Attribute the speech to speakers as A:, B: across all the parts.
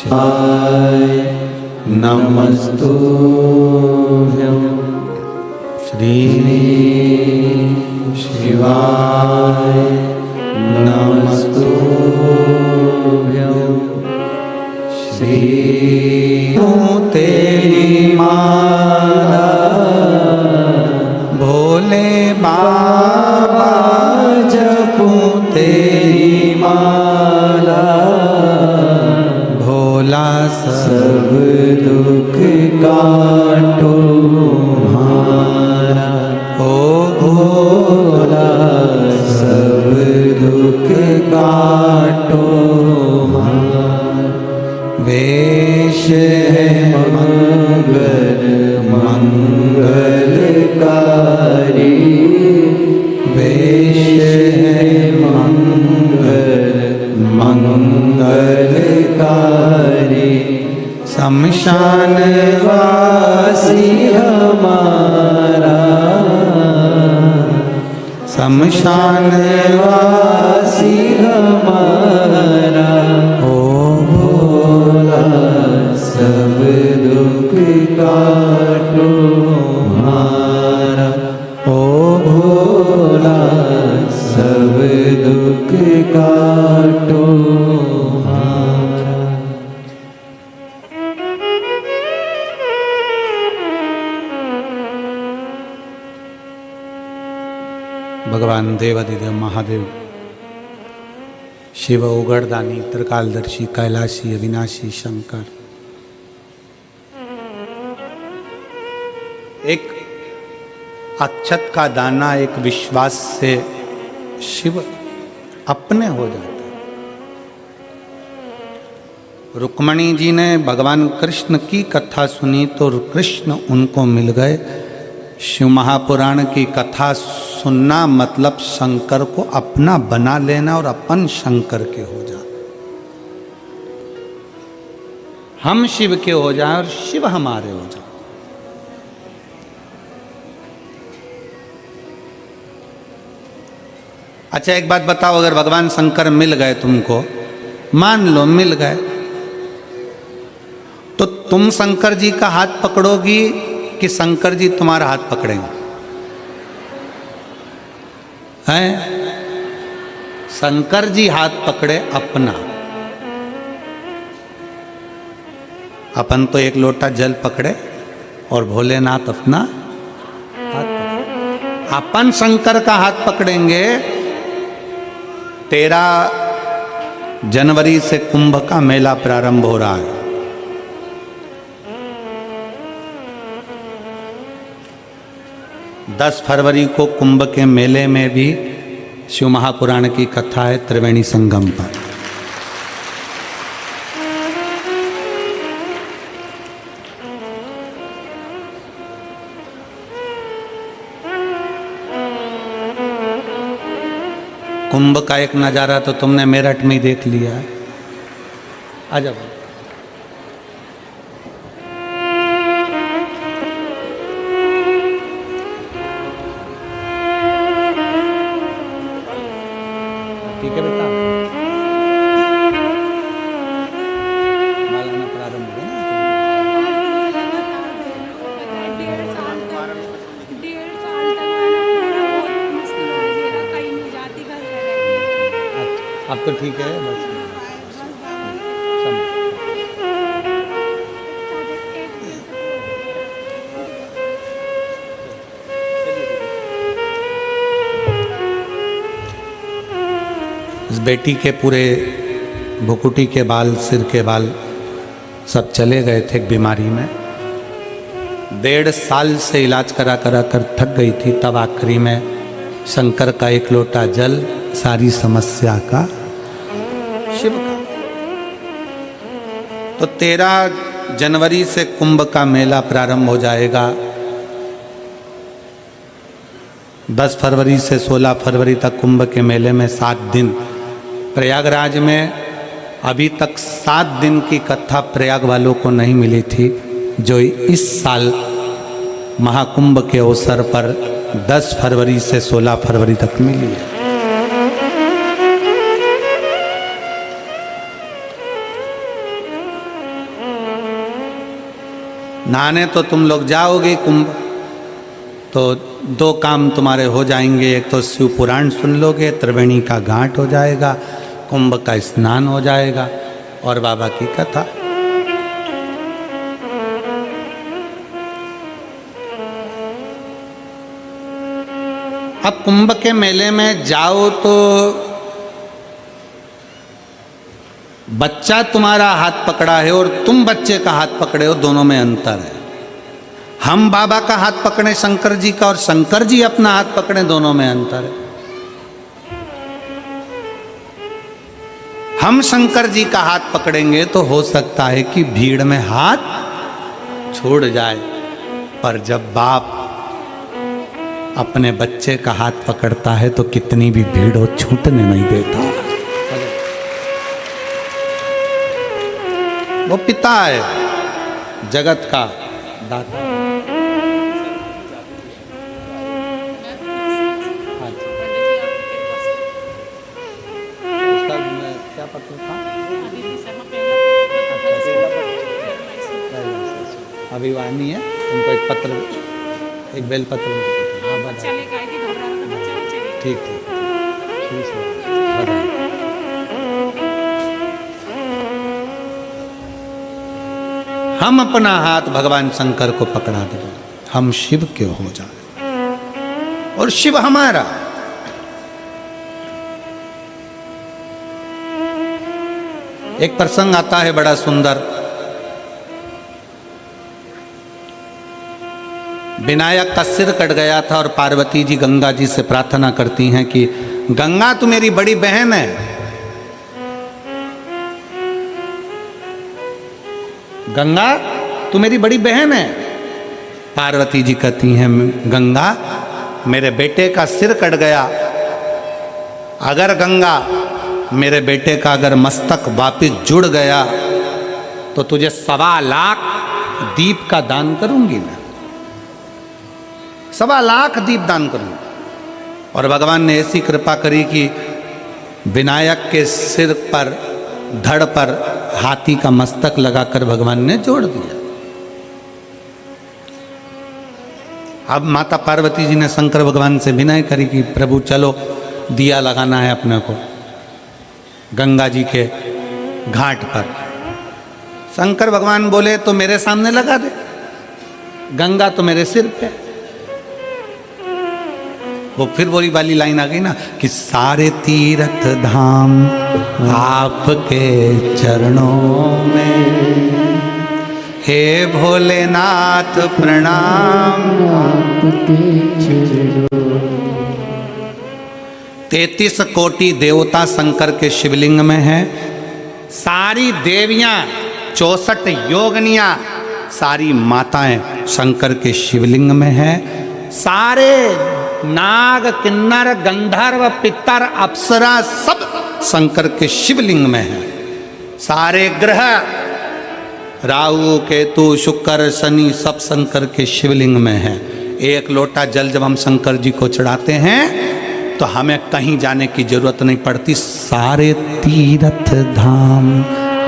A: शिवाय नमस्तुभ्यं श्री शिवाय नमस्तुभ्यं श्री तेरी माला भोले बाबा जपूं तेरी माला भोला सब दुख काटो हमारा ओ भोला सब दुख काटो हमारा वेश है मंगल मंगलकारी वेश है मंगल मंगलकारी शमशान वासी हमारा शमशान वासी हमारा ओ भोला सब दुख काटो हमारा ओ भोला सब दुख काटो हमारा। भगवान देवाधिदेव महादेव शिव उगड़दानी त्रिकालदर्शी कैलाशी अविनाशी शंकर एक अक्षत का दाना एक विश्वास से शिव अपने हो जाते। रुक्मणी जी ने भगवान कृष्ण की कथा सुनी तो कृष्ण उनको मिल गए। शिव महापुराण की कथा सुनना मतलब शंकर को अपना बना लेना और अपन शंकर के हो जाना। हम शिव के हो जाएं और शिव हमारे हो जाए। अच्छा एक बात बताओ, अगर भगवान शंकर मिल गए तुमको, मान लो मिल गए, तो तुम शंकर जी का हाथ पकड़ोगी कि शंकर जी तुम्हारा हाथ पकड़ेंगे? हैं? शंकर जी हाथ पकड़े अपना, अपन तो एक लोटा जल पकड़े और भोलेनाथ अपना हाथ पकड़े। अपन शंकर का हाथ पकड़ेंगे। 13 जनवरी से कुंभ का मेला प्रारंभ हो रहा है। दस फरवरी को कुंभ के मेले में भी शिव महापुराण की कथा है त्रिवेणी संगम पर। कुंभ का एक नज़ारा तो तुमने मेरठ में ही देख लिया है। आ जाओ। ठीक है बेटा, मालाना प्रारंभ हो गया।
B: डेढ़ साल तक मुश्किल हो गया, कहीं नहीं जाती, घर में रहती।
A: अब तो ठीक है बस। इस बेटी के पूरे भुकुटी के बाल, सिर के बाल सब चले गए थे बीमारी में। 1.5 साल से इलाज करा कर थक गई थी। तब आखिरी में शंकर का एक लोटा जल सारी समस्या का शिव का। तो 13 जनवरी से कुंभ का मेला प्रारंभ हो जाएगा। 10 फरवरी से 16 फरवरी तक कुंभ के मेले में 7 दिन। प्रयागराज में अभी तक 7 दिन की कथा प्रयाग वालों को नहीं मिली थी, जो इस साल महाकुंभ के अवसर पर 10 फरवरी से 16 फरवरी तक मिली है। नहाने तो तुम लोग जाओगे कुंभ, तो दो काम तुम्हारे हो जाएंगे, एक तो शिव पुराण सुन लोगे, त्रिवेणी का घाट हो जाएगा, कुंभ का स्नान हो जाएगा और बाबा की कथा। अब कुंभ के मेले में जाओ तो बच्चा तुम्हारा हाथ पकड़ा है और तुम बच्चे का हाथ पकड़े हो, दोनों में अंतर है। हम बाबा का हाथ पकड़े शंकर जी का और शंकर जी अपना हाथ पकड़े, दोनों में अंतर है। हम शंकर जी का हाथ पकड़ेंगे तो हो सकता है कि भीड़ में हाथ छोड़ जाए, पर जब बाप अपने बच्चे का हाथ पकड़ता है तो कितनी भी भीड़ हो छूटने नहीं देता। वो पिता है, जगत का दाता। क्या पत्र था? अभिवानी है, उनको एक पत्र, एक बेल पत्र। ठीक ठीक ठीक है। हम अपना हाथ भगवान शंकर को पकड़ा दें, हम शिव के हो जाए और शिव हमारा। एक प्रसंग आता है बड़ा सुंदर। विनायक का सिर कट गया था और पार्वती जी गंगा जी से प्रार्थना करती हैं कि गंगा तू मेरी बड़ी बहन है, गंगा तू मेरी बड़ी बहन है। पार्वती जी कहती हैं गंगा मेरे बेटे का सिर कट गया, अगर गंगा मेरे बेटे का अगर मस्तक वापिस जुड़ गया तो तुझे 1.25 लाख दीप का दान करूंगी मैं, 1.25 लाख दीप दान करूंगी। और भगवान ने ऐसी कृपा करी कि विनायक के सिर पर, धड़ पर हाथी का मस्तक लगाकर भगवान ने जोड़ दिया। अब माता पार्वती जी ने शंकर भगवान से विनय करी कि प्रभु चलो दिया लगाना है अपने को गंगा जी के घाट पर। शंकर भगवान बोले तो मेरे सामने लगा दे, गंगा तो मेरे सिर पे। वो फिर वही वाली लाइन आ गई ना कि सारे तीर्थ धाम आपके चरणों में, हे भोलेनाथ प्रणाम आपके चरणों। 33 कोटि देवता शंकर के शिवलिंग में है, सारी देवियां 64 योगनियां सारी माताएं शंकर के शिवलिंग में है, सारे नाग किन्नर गंधर्व पितर अप्सरा सब शंकर के शिवलिंग में है, सारे ग्रह राहु केतु शुक्र शनि सब शंकर के शिवलिंग में है। एक लोटा जल जब हम शंकर जी को चढ़ाते हैं तो हमें कहीं जाने की जरूरत नहीं पड़ती, सारे तीर्थ धाम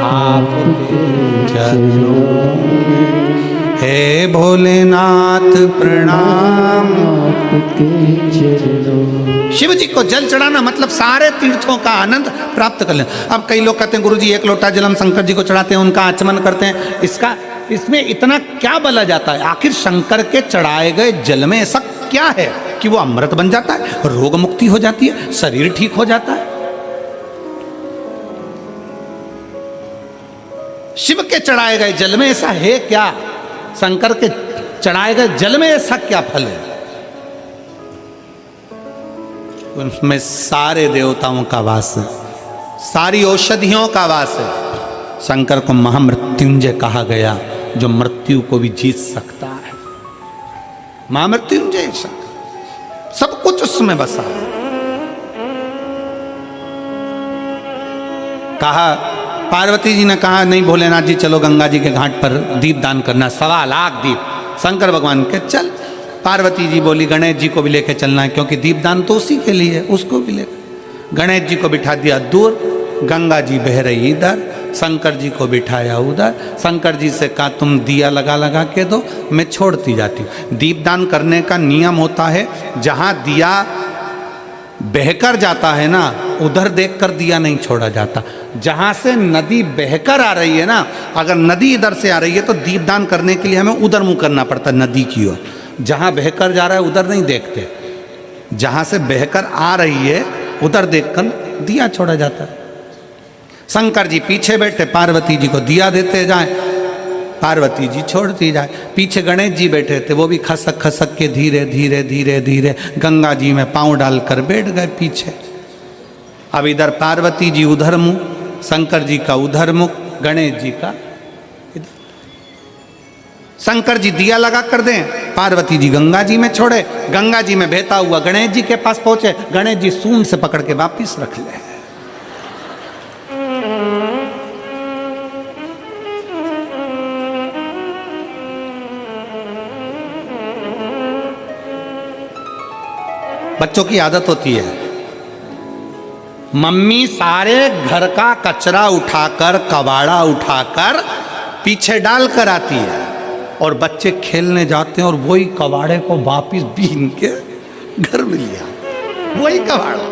A: आपके चरणों में, हे भोलेनाथ प्रणाम आपके चरणों। शिव जी को जल चढ़ाना मतलब सारे तीर्थों का आनंद प्राप्त कर लें। अब कई लोग कहते हैं गुरुजी एक लोटा जल हम शंकर जी को चढ़ाते हैं, उनका आचमन करते हैं, इसमें इतना क्या बला जाता है? आखिर शंकर के चढ़ाए गए जल में ऐसा क्या है कि वो अमृत बन जाता है, रोग मुक्ति हो जाती है, शरीर ठीक हो जाता है? शिव के चढ़ाए गए जल में ऐसा है क्या? शंकर के चढ़ाए गए जल में ऐसा क्या फल है? उसमें सारे देवताओं का वास है, सारी औषधियों का वास है। शंकर को महामृत्युंजय कहा गया, जो मृत्यु को भी जीत सकता है। महामृत्युंजय शंकर, सब कुछ उसमें बसा है। कहा पार्वती जी ने कहा नहीं भोलेनाथ जी चलो गंगा जी के घाट पर दीप दान करना, 1.25 लाख दीप। शंकर भगवान के चल। पार्वती जी बोली गणेश जी को भी लेके चलना है, क्योंकि दीप दान तो उसी के लिए है, उसको भी लेकर गणेश जी को बिठा दिया दूर, गंगा जी बह रही इधर, शंकर जी को बिठाया उधर, शंकर जी से कहा तुम दिया लगा लगा के दो, मैं छोड़ती जाती हूँ। दीपदान करने का नियम होता है, जहाँ दिया बहकर जाता है ना उधर देखकर दिया नहीं छोड़ा जाता। जहाँ से नदी बहकर आ रही है ना, अगर नदी इधर से आ रही है तो दीपदान करने के लिए हमें उधर मुँह करना पड़ता है नदी की ओर। जहाँ बहकर जा रहा है उधर नहीं देखते, जहाँ से बहकर आ रही है उधर देखकर दिया छोड़ा जाता है। शंकर जी पीछे बैठे, पार्वती जी को दिया देते जाएं, पार्वती जी छोड़ती जाए। पीछे गणेश जी बैठे थे, वो भी खसक खसक के धीरे धीरे धीरे धीरे गंगा जी में पांव डालकर बैठ गए पीछे। अब इधर पार्वती जी उधर मुंह, शंकर जी का उधर मुख, गणेश जी का इधर। शंकर जी दिया लगा कर दें, पार्वती जी गंगा जी में छोड़े, गंगा जी में बहता हुआ गणेश जी के पास पहुंचे, गणेश जी सूंड से पकड़ के वापिस रख ले। बच्चों की आदत होती है, मम्मी सारे घर का कचरा उठाकर, कबाड़ा उठाकर पीछे डाल कर आती है और बच्चे खेलने जाते हैं और वही कबाड़े को वापिस बीन के घर में लिया, वही कबाड़ा।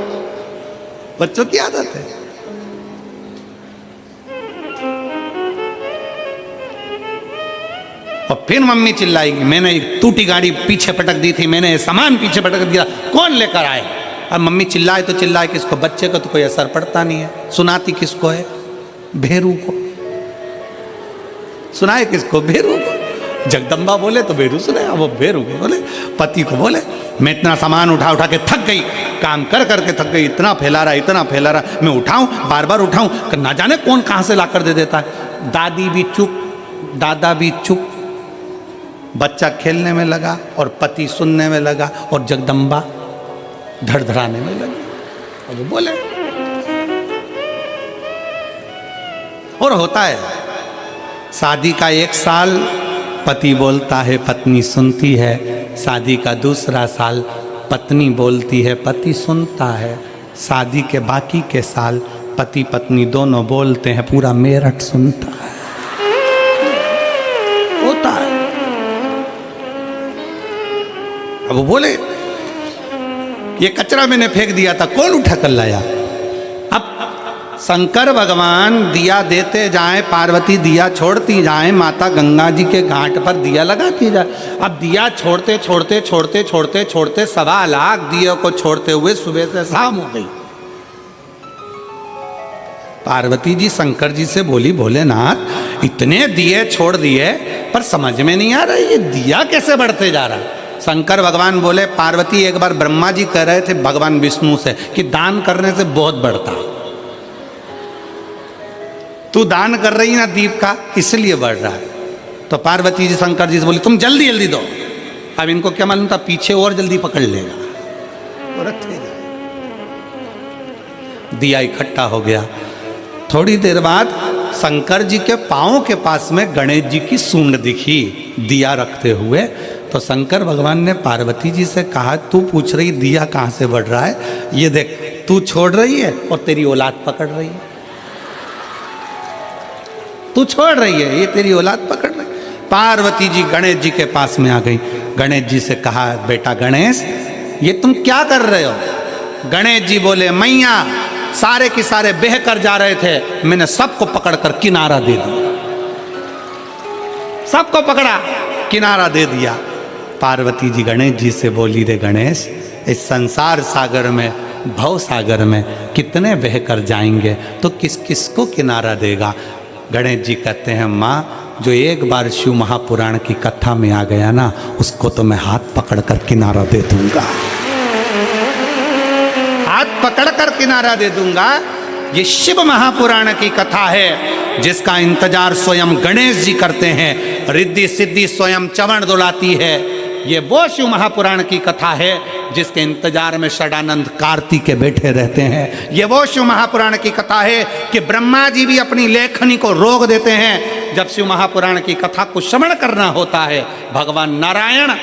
A: बच्चों की आदत है। और फिर मम्मी चिल्लाएगी, मैंने एक टूटी गाड़ी पीछे पटक दी थी, मैंने सामान पीछे पटक दिया, कौन लेकर आए? अब मम्मी चिल्लाए तो चिल्लाए किसको? बच्चे को तो कोई असर पड़ता नहीं है। सुनाती किसको है? भेरू को। सुनाए किसको? भेरू को। जगदम्बा बोले तो भेरू सुने, वो भेरू को बोले, पति को बोले मैं इतना सामान उठा उठा के थक गई, काम कर करके थक गई, इतना फैला रहा इतना फैला रहा, मैं उठाऊं बार बार उठाऊं, ना जाने कौन कहां से लाकर दे देता है। दादी भी चुप, दादा भी चुप, बच्चा खेलने में लगा और पति सुनने में लगा और जगदम्बा धड़धड़ाने में लगी। और वो बोले, और होता है शादी का 1 साल पति बोलता है, पत्नी सुनती है। शादी का दूसरा साल पत्नी बोलती है, पति सुनता है। शादी के बाकी के साल पति पत्नी दोनों बोलते हैं, पूरा मेरठ सुनता है। होता है। अब वो बोले ये कचरा मैंने फेंक दिया था, कौन उठा कर लाया? अब शंकर भगवान दिया देते जाएं, पार्वती दिया छोड़ती जाएं, माता गंगा जी के घाट पर दिया लगाती जाए। अब दिया छोड़ते छोड़ते छोड़ते छोड़ते छोड़ते 1.25 लाख दिया को छोड़ते हुए सुबह से शाम हो गई। पार्वती जी शंकर जी से बोली, भोलेनाथ इतने दिए छोड़ दिए पर समझ में नहीं आ रहा ये दिया कैसे बढ़ते जा रहा। शंकर भगवान बोले, पार्वती एक बार ब्रह्मा जी कह रहे थे भगवान विष्णु से कि दान करने से बहुत बढ़ता, तू दान कर रही ना दीप का, इसलिए बढ़ रहा है। तो पार्वती जी शंकर जी से बोली, तुम जल्दी जल्दी दो। अब इनको क्या मालूम था पीछे और जल्दी पकड़ लेगा तो रखेगा। दिया इकट्ठा हो गया। थोड़ी देर बाद शंकर जी के पांव के पास में गणेश जी की सूंड दिखी दिया रखते हुए। तो शंकर भगवान ने पार्वती जी से कहा, तू पूछ रही दिया कहाँ से बढ़ रहा है, ये देख तू छोड़ रही है और तेरी औलाद पकड़ रही है। तू छोड़ रही है, ये तेरी औलाद पकड़ रही है। पार्वती जी गणेश जी के पास में आ गई। गणेश जी से कहा, बेटा गणेश ये तुम क्या कर रहे हो? गणेश जी बोले, मैया सारे के सारे बह कर जा रहे थे, मैंने सबको पकड़कर किनारा दे दिया। सबको पकड़ा, किनारा दे दिया। पार्वती जी गणेश जी से बोली, रे गणेश इस संसार सागर में, भव सागर में कितने बह कर जाएंगे, तो किस किस को किनारा देगा? गणेश जी कहते हैं, माँ जो एक बार शिव महापुराण की कथा में आ गया ना, उसको तो मैं हाथ पकड़कर किनारा दे दूंगा, हाथ पकड़कर किनारा दे दूंगा। ये शिव महापुराण की कथा है जिसका इंतजार स्वयं गणेश जी करते हैं। रिद्धि सिद्धि स्वयं चवण दुलाती है। ये वो शिव महापुराण की कथा है जिसके इंतजार में षडानंद कार्तिकेय बैठे रहते हैं। ये वो शिव महापुराण की कथा है कि ब्रह्मा जी भी अपनी लेखनी को रोक देते हैं। जब शिव महापुराण की कथा को श्रवण करना होता है, भगवान नारायण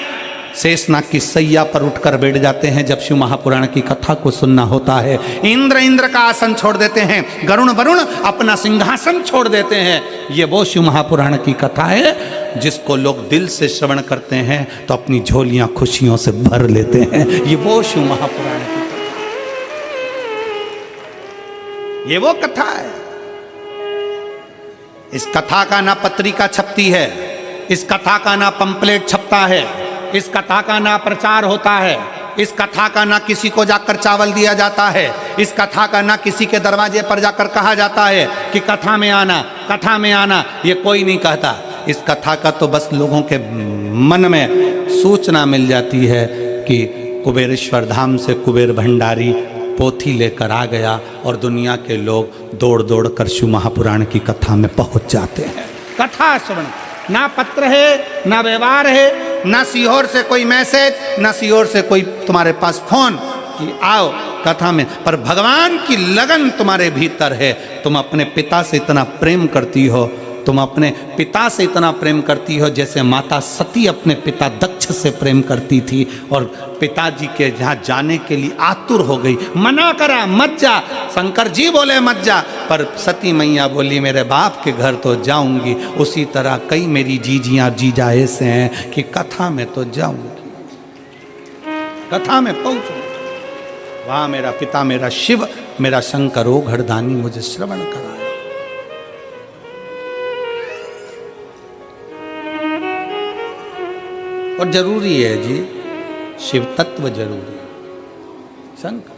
A: शेषनाग की सैया पर उठकर बैठ जाते हैं जब शिव महापुराण की कथा को सुनना होता है। इंद्र का आसन छोड़ देते हैं, वरुण अपना सिंहासन छोड़ देते हैं। ये वो शिव महापुराण की कथा है जिसको लोग दिल से श्रवण करते हैं तो अपनी झोलियां खुशियों से भर लेते हैं। ये वो शिव महापुराण की कथा, ये वो कथा है। इस कथा का ना पत्रिका छपती है, इस कथा का ना पंपलेट छपता है, इस कथा का ना प्रचार होता है, इस कथा का ना किसी को जाकर चावल दिया जाता है, इस कथा का ना किसी के दरवाजे पर जाकर कहा जाता है कि कथा में आना, कथा में आना। ये कोई नहीं कहता। इस कथा का तो बस लोगों के मन में सूचना मिल जाती है कि कुबेरेश्वर धाम से कुबेर भंडारी पोथी लेकर आ गया और दुनिया के लोग दौड़ दौड़ कर शिव महापुराण की कथा में पहुंच जाते हैं। कथा श्रवण, ना पत्र है, ना व्यवहार है, ना सीहोर से कोई मैसेज, ना सीहोर से कोई तुम्हारे पास फोन कि आओ कथा में, पर भगवान की लगन तुम्हारे भीतर है। तुम अपने पिता से इतना प्रेम करती हो, तुम अपने पिता से इतना प्रेम करती हो जैसे माता सती अपने पिता दक्ष से प्रेम करती थी और पिताजी के जहाँ जाने के लिए आतुर हो गई। मना करा मत जा, शंकर जी बोले मत जा, पर सती मैया बोली मेरे बाप के घर तो जाऊंगी। उसी तरह कई मेरी जीजियाँ जीजा ऐसे हैं कि कथा में तो जाऊंगी, कथा में पहुंचूंगी। वहाँ मेरा पिता, मेरा शिव, मेरा शंकर ओ घरदानी मुझे श्रवण कराए। और जरूरी है जी, शिव तत्व जरूरी है। शंकर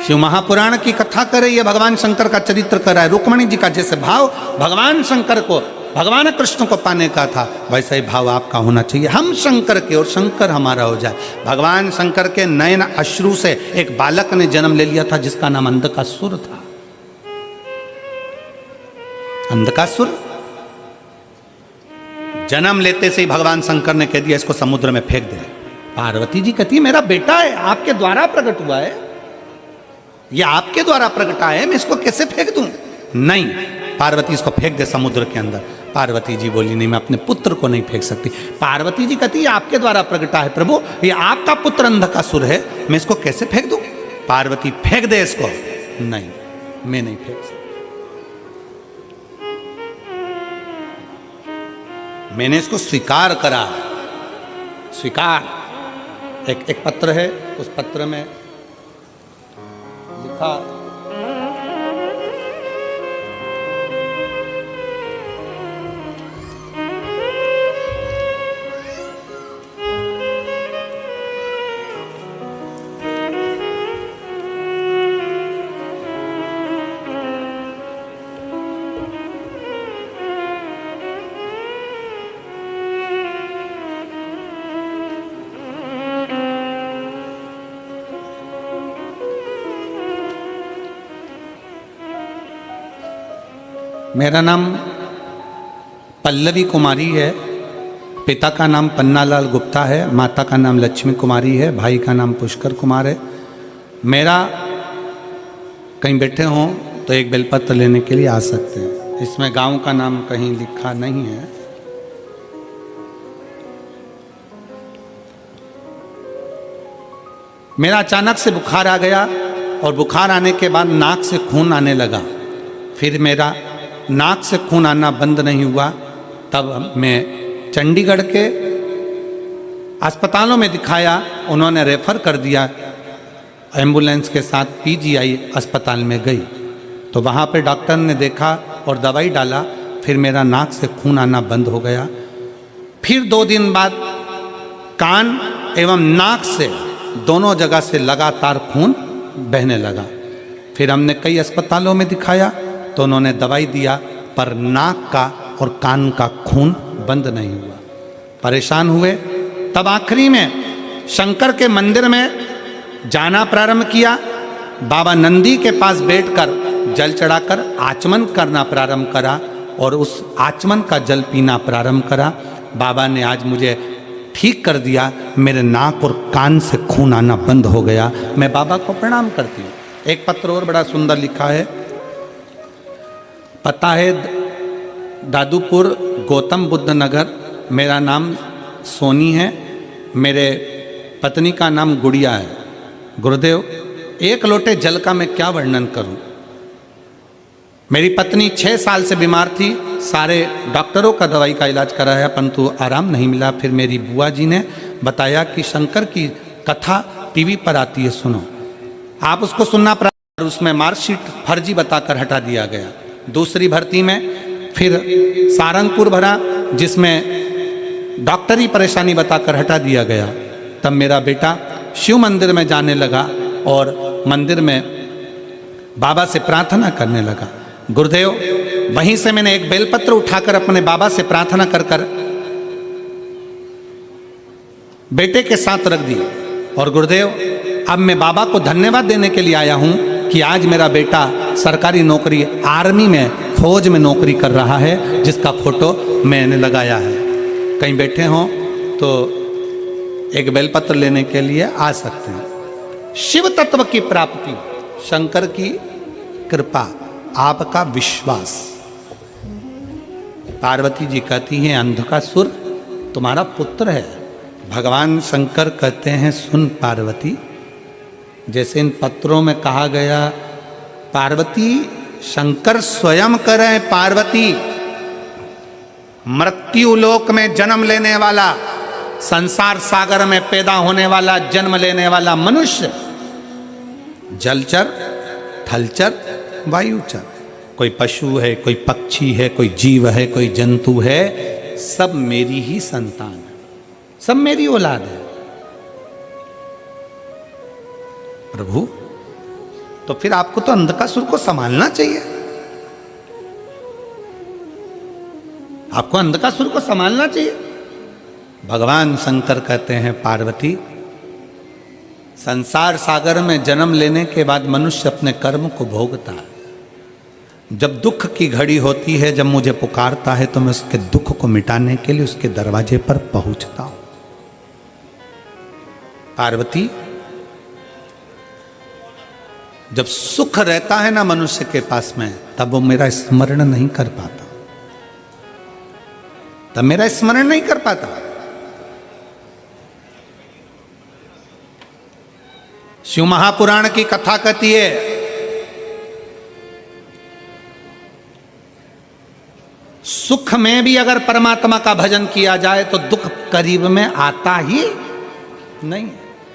A: शिव महापुराण की कथा करे, ये भगवान शंकर का चरित्र करा है। रुक्मणी जी का जैसे भाव भगवान शंकर को, भगवान कृष्ण को पाने का था, वैसा ही भाव आपका होना चाहिए। हम शंकर के और शंकर हमारा हो जाए। भगवान शंकर के नयन अश्रु से एक बालक ने जन्म ले लिया था जिसका नाम अंधकासुर था। अंधकासुर जन्म लेते से ही भगवान शंकर ने कह दिया इसको समुद्र में फेंक दे। पार्वती जी कहती मेरा बेटा है, आपके द्वारा प्रकट हुआ है, ये आपके द्वारा प्रकटा है, मैं इसको कैसे फेंक दूं? नहीं, पार्वती इसको फेंक दे समुद्र के अंदर। पार्वती जी बोली नहीं, मैं अपने पुत्र को नहीं फेंक सकती। पार्वती जी कहती आपके द्वारा प्रकटा है प्रभु, ये आपका पुत्र अंधकासुर है, मैं इसको कैसे फेंक दूं? पार्वती फेंक दे इसको। नहीं, मैं नहीं फेंक सकती। मैंने इसको स्वीकार करा। स्वीकार एक पत्र है, उस पत्र में लिखा मेरा नाम पल्लवी कुमारी है, पिता का नाम पन्नालाल गुप्ता है, माता का नाम लक्ष्मी कुमारी है, भाई का नाम पुष्कर कुमार है। मेरा कहीं बैठे हों तो एक बेलपत्र लेने के लिए आ सकते हैं। इसमें गांव का नाम कहीं लिखा नहीं है। मेरा अचानक से बुखार आ गया और बुखार आने के बाद नाक से खून आने लगा। फिर मेरा नाक से खून आना बंद नहीं हुआ। तब मैं चंडीगढ़ के अस्पतालों में दिखाया, उन्होंने रेफर कर दिया। एम्बुलेंस के साथ पीजीआई अस्पताल में गई तो वहाँ पे डॉक्टर ने देखा और दवाई डाला। फिर मेरा नाक से खून आना बंद हो गया। फिर 2 दिन बाद कान एवं नाक से दोनों जगह से लगातार खून बहने लगा। फिर हमने कई अस्पतालों में दिखाया तो उन्होंने दवाई दिया, पर नाक का और कान का खून बंद नहीं हुआ। परेशान हुए। तब आखिरी में शंकर के मंदिर में जाना प्रारंभ किया। बाबा नंदी के पास बैठकर जल चढ़ाकर आचमन करना प्रारंभ करा और उस आचमन का जल पीना प्रारंभ करा। बाबा ने आज मुझे ठीक कर दिया। मेरे नाक और कान से खून आना बंद हो गया। मैं बाबा को प्रणाम करती हूँ। एक पत्र और बड़ा सुंदर लिखा है। पता है दादूपुर, गौतम बुद्ध नगर, मेरा नाम सोनी है, मेरे पत्नी का नाम गुड़िया है। गुरुदेव, एक लोटे जल का मैं क्या वर्णन करूं। मेरी पत्नी 6 साल से बीमार थी, सारे डॉक्टरों का दवाई का इलाज कराया परंतु आराम नहीं मिला। फिर मेरी बुआ जी ने बताया कि शंकर की कथा टीवी पर आती है, सुनो। आप उसको सुनना पड़ा। उसमें मार्कशीट फर्जी बताकर हटा दिया गया। दूसरी भर्ती में फिर सारंगपुर भरा, जिसमें डॉक्टरी परेशानी बताकर हटा दिया गया। तब मेरा बेटा शिव मंदिर में जाने लगा और मंदिर में बाबा से प्रार्थना करने लगा। गुरुदेव, वहीं से मैंने एक बेलपत्र उठाकर अपने बाबा से प्रार्थना कर कर बेटे के साथ रख दी। और गुरुदेव, अब मैं बाबा को धन्यवाद देने के लिए आया हूं कि आज मेरा बेटा सरकारी नौकरी, आर्मी में, फौज में नौकरी कर रहा है, जिसका फोटो मैंने लगाया है। कहीं बैठे हों तो एक बेलपत्र लेने के लिए आ सकते हैं। शिव तत्व की प्राप्ति, शंकर की कृपा, आपका विश्वास। पार्वती जी कहती हैं अंधकासुर तुम्हारा पुत्र है। भगवान शंकर कहते हैं सुन पार्वती, जैसे इन पत्रों में कहा गया, पार्वती शंकर स्वयं करें। पार्वती मृत्यु लोक में जन्म लेने वाला, संसार सागर में पैदा होने वाला, जन्म लेने वाला मनुष्य, जलचर, थलचर, वायुचर, कोई पशु है, कोई पक्षी है, कोई जीव है, कोई जंतु है, सब मेरी ही संतान है, सब मेरी औलाद है। प्रभु, तो फिर आपको तो अंधकासुर को संभालना चाहिए। आपको अंधकासुर को संभालना चाहिए। भगवान शंकर कहते हैं पार्वती, संसार सागर में जन्म लेने के बाद मनुष्य अपने कर्म को भोगता है। जब दुख की घड़ी होती है, जब मुझे पुकारता है, तो मैं उसके दुख को मिटाने के लिए उसके दरवाजे पर पहुंचता हूं। पार्वती, जब सुख रहता है ना मनुष्य के पास में, तब वो मेरा स्मरण नहीं कर पाता, तब मेरा स्मरण नहीं कर पाता। शिव महापुराण की कथा कहती है, सुख में भी अगर परमात्मा का भजन किया जाए तो दुख करीब में आता ही नहीं।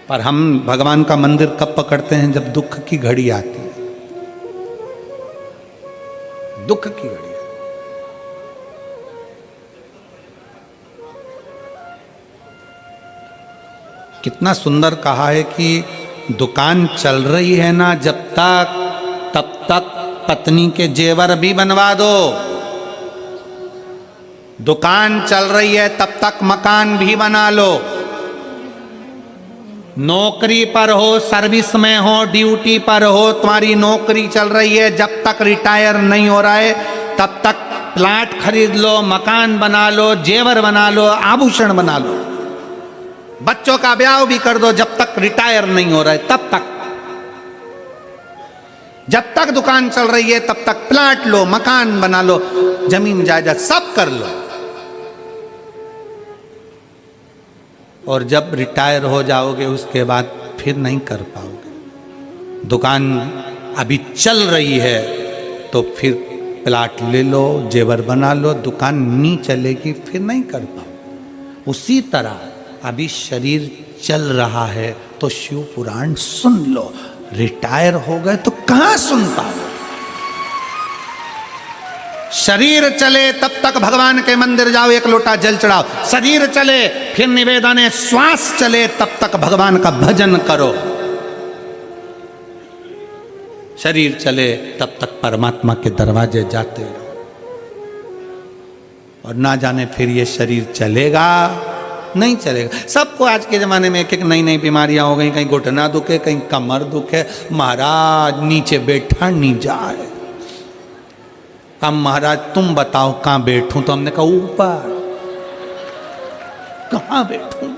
A: पर हम भगवान का मंदिर कब पकड़ते हैं? जब दुख की घड़ी आती है, दुख की घड़ी। कितना सुंदर कहा है कि दुकान चल रही है ना जब तक, तब तक पत्नी के जेवर भी बनवा दो। दुकान चल रही है तब तक मकान भी बना लो। नौकरी पर हो, सर्विस में हो, ड्यूटी पर हो, तुम्हारी नौकरी चल रही है, जब तक रिटायर नहीं हो रहा है तब तक प्लाट खरीद लो, मकान बना लो, जेवर बना लो, आभूषण बना लो, बच्चों का ब्याह भी कर दो। जब तक रिटायर नहीं हो रहा है तब तक, जब तक दुकान चल रही है तब तक प्लाट लो, मकान बना लो, जमीन जायदाद सब कर लो। और जब रिटायर हो जाओगे उसके बाद फिर नहीं कर पाओगे। दुकान अभी चल रही है तो फिर प्लाट ले लो, जेवर बना लो, दुकान नहीं चलेगी फिर नहीं कर पाओगे। उसी तरह अभी शरीर चल रहा है तो शिव पुराण सुन लो। रिटायर हो गए तो कहां सुन पाओ। शरीर चले तब तक भगवान के मंदिर जाओ, एक लोटा जल चढ़ाओ। शरीर चले फिर निवेदन है, श्वास चले तब तक भगवान का भजन करो। शरीर चले तब तक परमात्मा के दरवाजे जाते रहो। और ना जाने फिर ये शरीर चलेगा नहीं चलेगा। सबको आज के ज़माने में एक एक नई नई बीमारियां हो गई। कहीं घुटना दुखे, कहीं कमर दुखे। महाराज नीचे बैठा नहीं जाए। हम महाराज तुम बताओ कहाँ बैठूं? तो हमने कहा ऊपर। कहाँ बैठूं?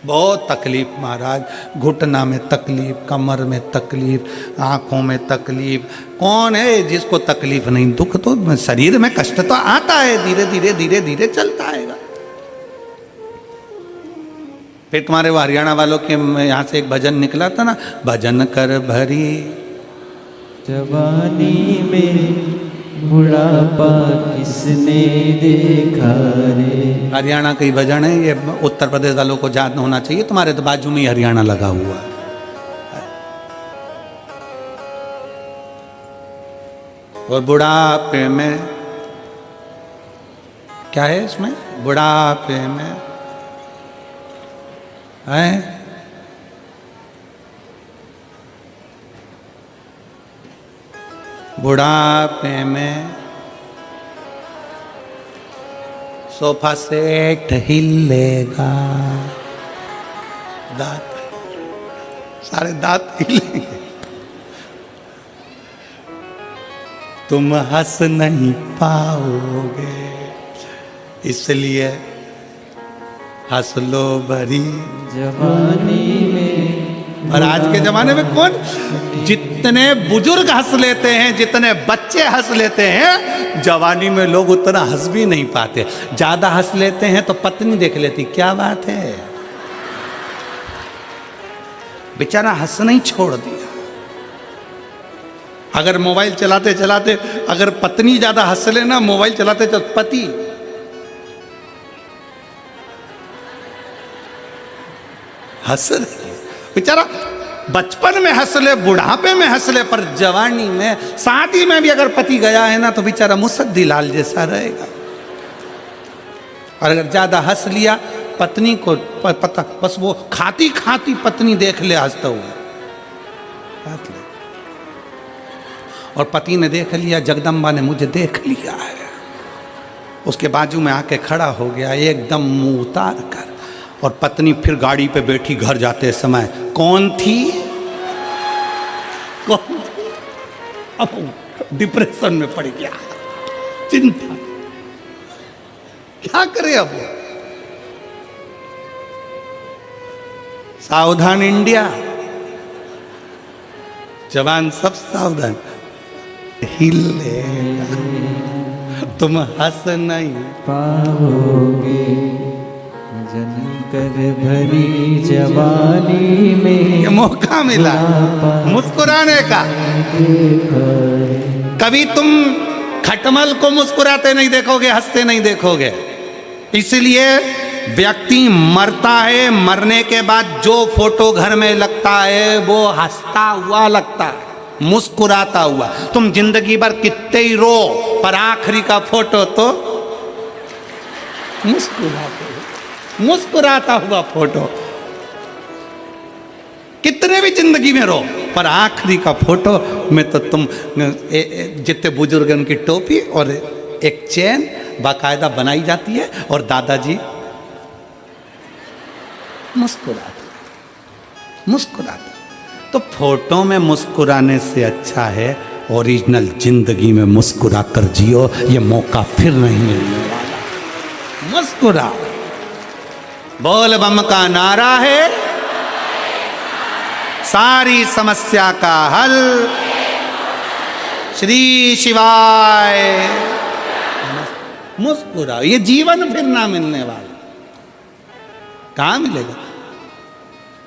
A: बहुत तकलीफ महाराज, घुटना में तकलीफ, कमर में तकलीफ, आंखों में तकलीफ। कौन है जिसको तकलीफ नहीं? दुख तो शरीर में कष्ट तो आता है, धीरे धीरे धीरे धीरे चलता आएगा। फिर तुम्हारे वो हरियाणा वालों के यहाँ से एक भजन निकला था ना, भजन कर भरी
C: जवानी में बुढ़ापा किसने देखा रे।
A: हरियाणा का ही भजन है ये, उत्तर प्रदेश वालों को याद होना चाहिए, तुम्हारे तो बाजू में ही हरियाणा लगा हुआ है। और बुढ़ापे में क्या है इसमें, बुढ़ापे में है बुढ़ापे में सोफा सेट हिलेगा, दांत सारे दांत हिलेंगे, तुम हंस नहीं पाओगे, इसलिए हंस लो भरी
C: जवानी में।
A: और आज के जमाने में कौन, जितने बुजुर्ग हंस लेते हैं, जितने बच्चे हंस लेते हैं, जवानी में लोग उतना हंस भी नहीं पाते। ज्यादा हंस लेते हैं तो पत्नी देख लेती, क्या बात है, बेचारा हंसना ही छोड़ दिया। अगर मोबाइल चलाते चलाते अगर पत्नी ज्यादा हंस ले ना, मोबाइल चलाते तो पति हंस रहे, बेचारा बचपन में हंस ले, बुढ़ापे में हंस ले, पर जवानी में, शादी में भी अगर पति गया है ना तो बेचारा मुसद्दी लाल जैसा रहेगा। और अगर ज्यादा हंस लिया, पत्नी को पता, बस वो खाती खाती पत्नी देख ले हंसता हुआ, और पति ने देख लिया, जगदम्बा ने मुझे देख लिया है, उसके बाजू में आके खड़ा हो गया एकदम मुंह उतार कर। और पत्नी फिर गाड़ी पे बैठी घर जाते समय, कौन थी, कौन थी? अब डिप्रेशन में पड़ गया, चिंता, क्या करे अब। सावधान इंडिया, जवान सब सावधान, हिलेगा, तुम हंस नहीं
C: पाओगे, जन कर भरी जवानी में।
A: ये मौका मिला मुस्कुराने का। कभी तुम खटमल को मुस्कुराते नहीं देखोगे, हंसते नहीं देखोगे। इसलिए व्यक्ति मरता है, मरने के बाद जो फोटो घर में लगता है वो हंसता हुआ लगता है, मुस्कुराता हुआ। तुम जिंदगी भर कितने ही रो, पर आखिरी का फोटो तो मुस्कुराता हुआ फोटो। कितने भी जिंदगी में रो, पर आखिरी का फोटो में तो तुम जितने बुजुर्ग उनकी टोपी और एक चेन बाकायदा बनाई जाती है, और दादाजी मुस्कुराते। तो फोटो में मुस्कुराने से अच्छा है ओरिजिनल जिंदगी में मुस्कुरा कर जियो, ये मौका फिर नहीं मिलने वाला। मुस्कुरा, बोल बम का नारा है, सारी समस्या का हल, श्री शिवाय। मुस्कुराओ, ये जीवन फिर ना मिलने वाला, कहाँ मिलेगा।